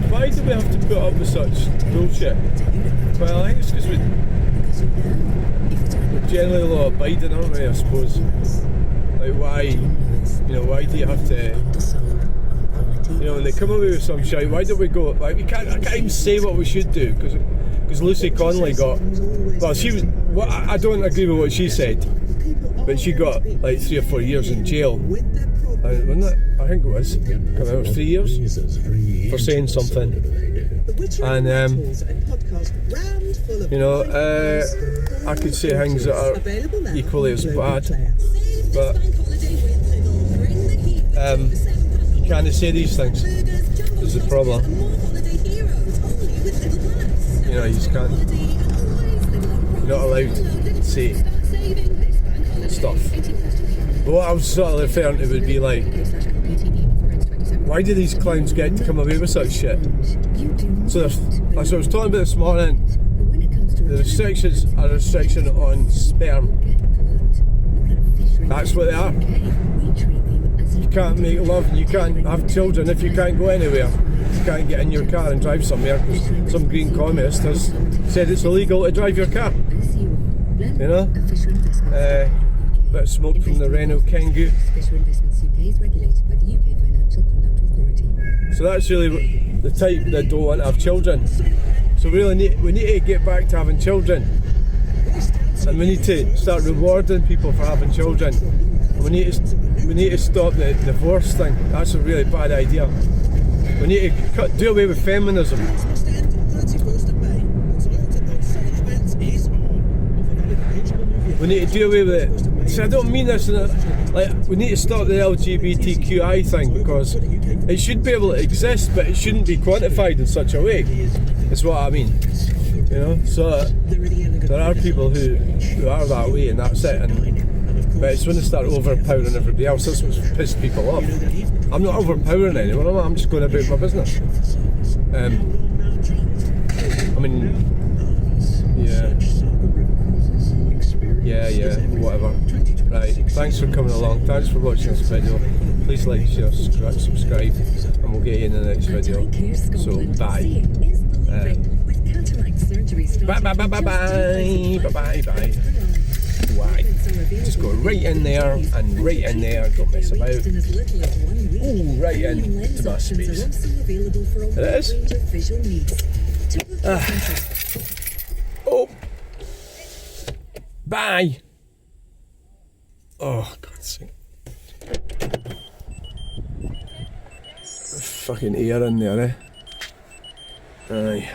Why do we have to put up with such bullshit? Well, I think it's because we're generally law abiding, aren't we, I suppose? Like, why do you have to, when they come away with some shit, why don't we go, like, I can't even say what we should do, because Lucy Connolly got, well, she was, well, I don't agree with what she said, but she got like 3 or 4 years in jail. Wasn't it? I think it was. It was 3 years for saying something. And I could say things that are equally as bad, but you can't say these things. Is the problem? You just can't. You're not allowed to say stuff. But what I was sort of referring to would be like, why do these clowns get to come away with such shit? So as I was talking about this morning, the restrictions are a restriction on sperm. That's what they are. You can't make love and you can't have children if you can't go anywhere. You can't get in your car and drive somewhere because some green communist has said it's illegal to drive your car. Bit of smoke from the Renault Kangoo. So that's really the type that don't want to have children. So we need to get back to having children, and we need to start rewarding people for having children. And we need to stop the divorce thing. That's a really bad idea. We need to do away with feminism. We need to do away with it. So I don't mean this in a, like, we need to stop the LGBTQI thing, because it should be able to exist, but it shouldn't be quantified in such a way. Is what I mean. So there are people who are that way, and that's it. But it's when they start overpowering everybody else. That's what's pissed people off. I'm not overpowering anyone. I'm just going about my business. Yeah, whatever. Right, thanks for coming along. Thanks for watching this video. Please like, share, subscribe, and we'll get you in the next video. So, bye. Bye. Why? Just go right in there and right in there. Don't mess about. Ooh, right in to my space. It is. Oh. Bye. Oh, God's sake. Fucking air in there, eh? Aye.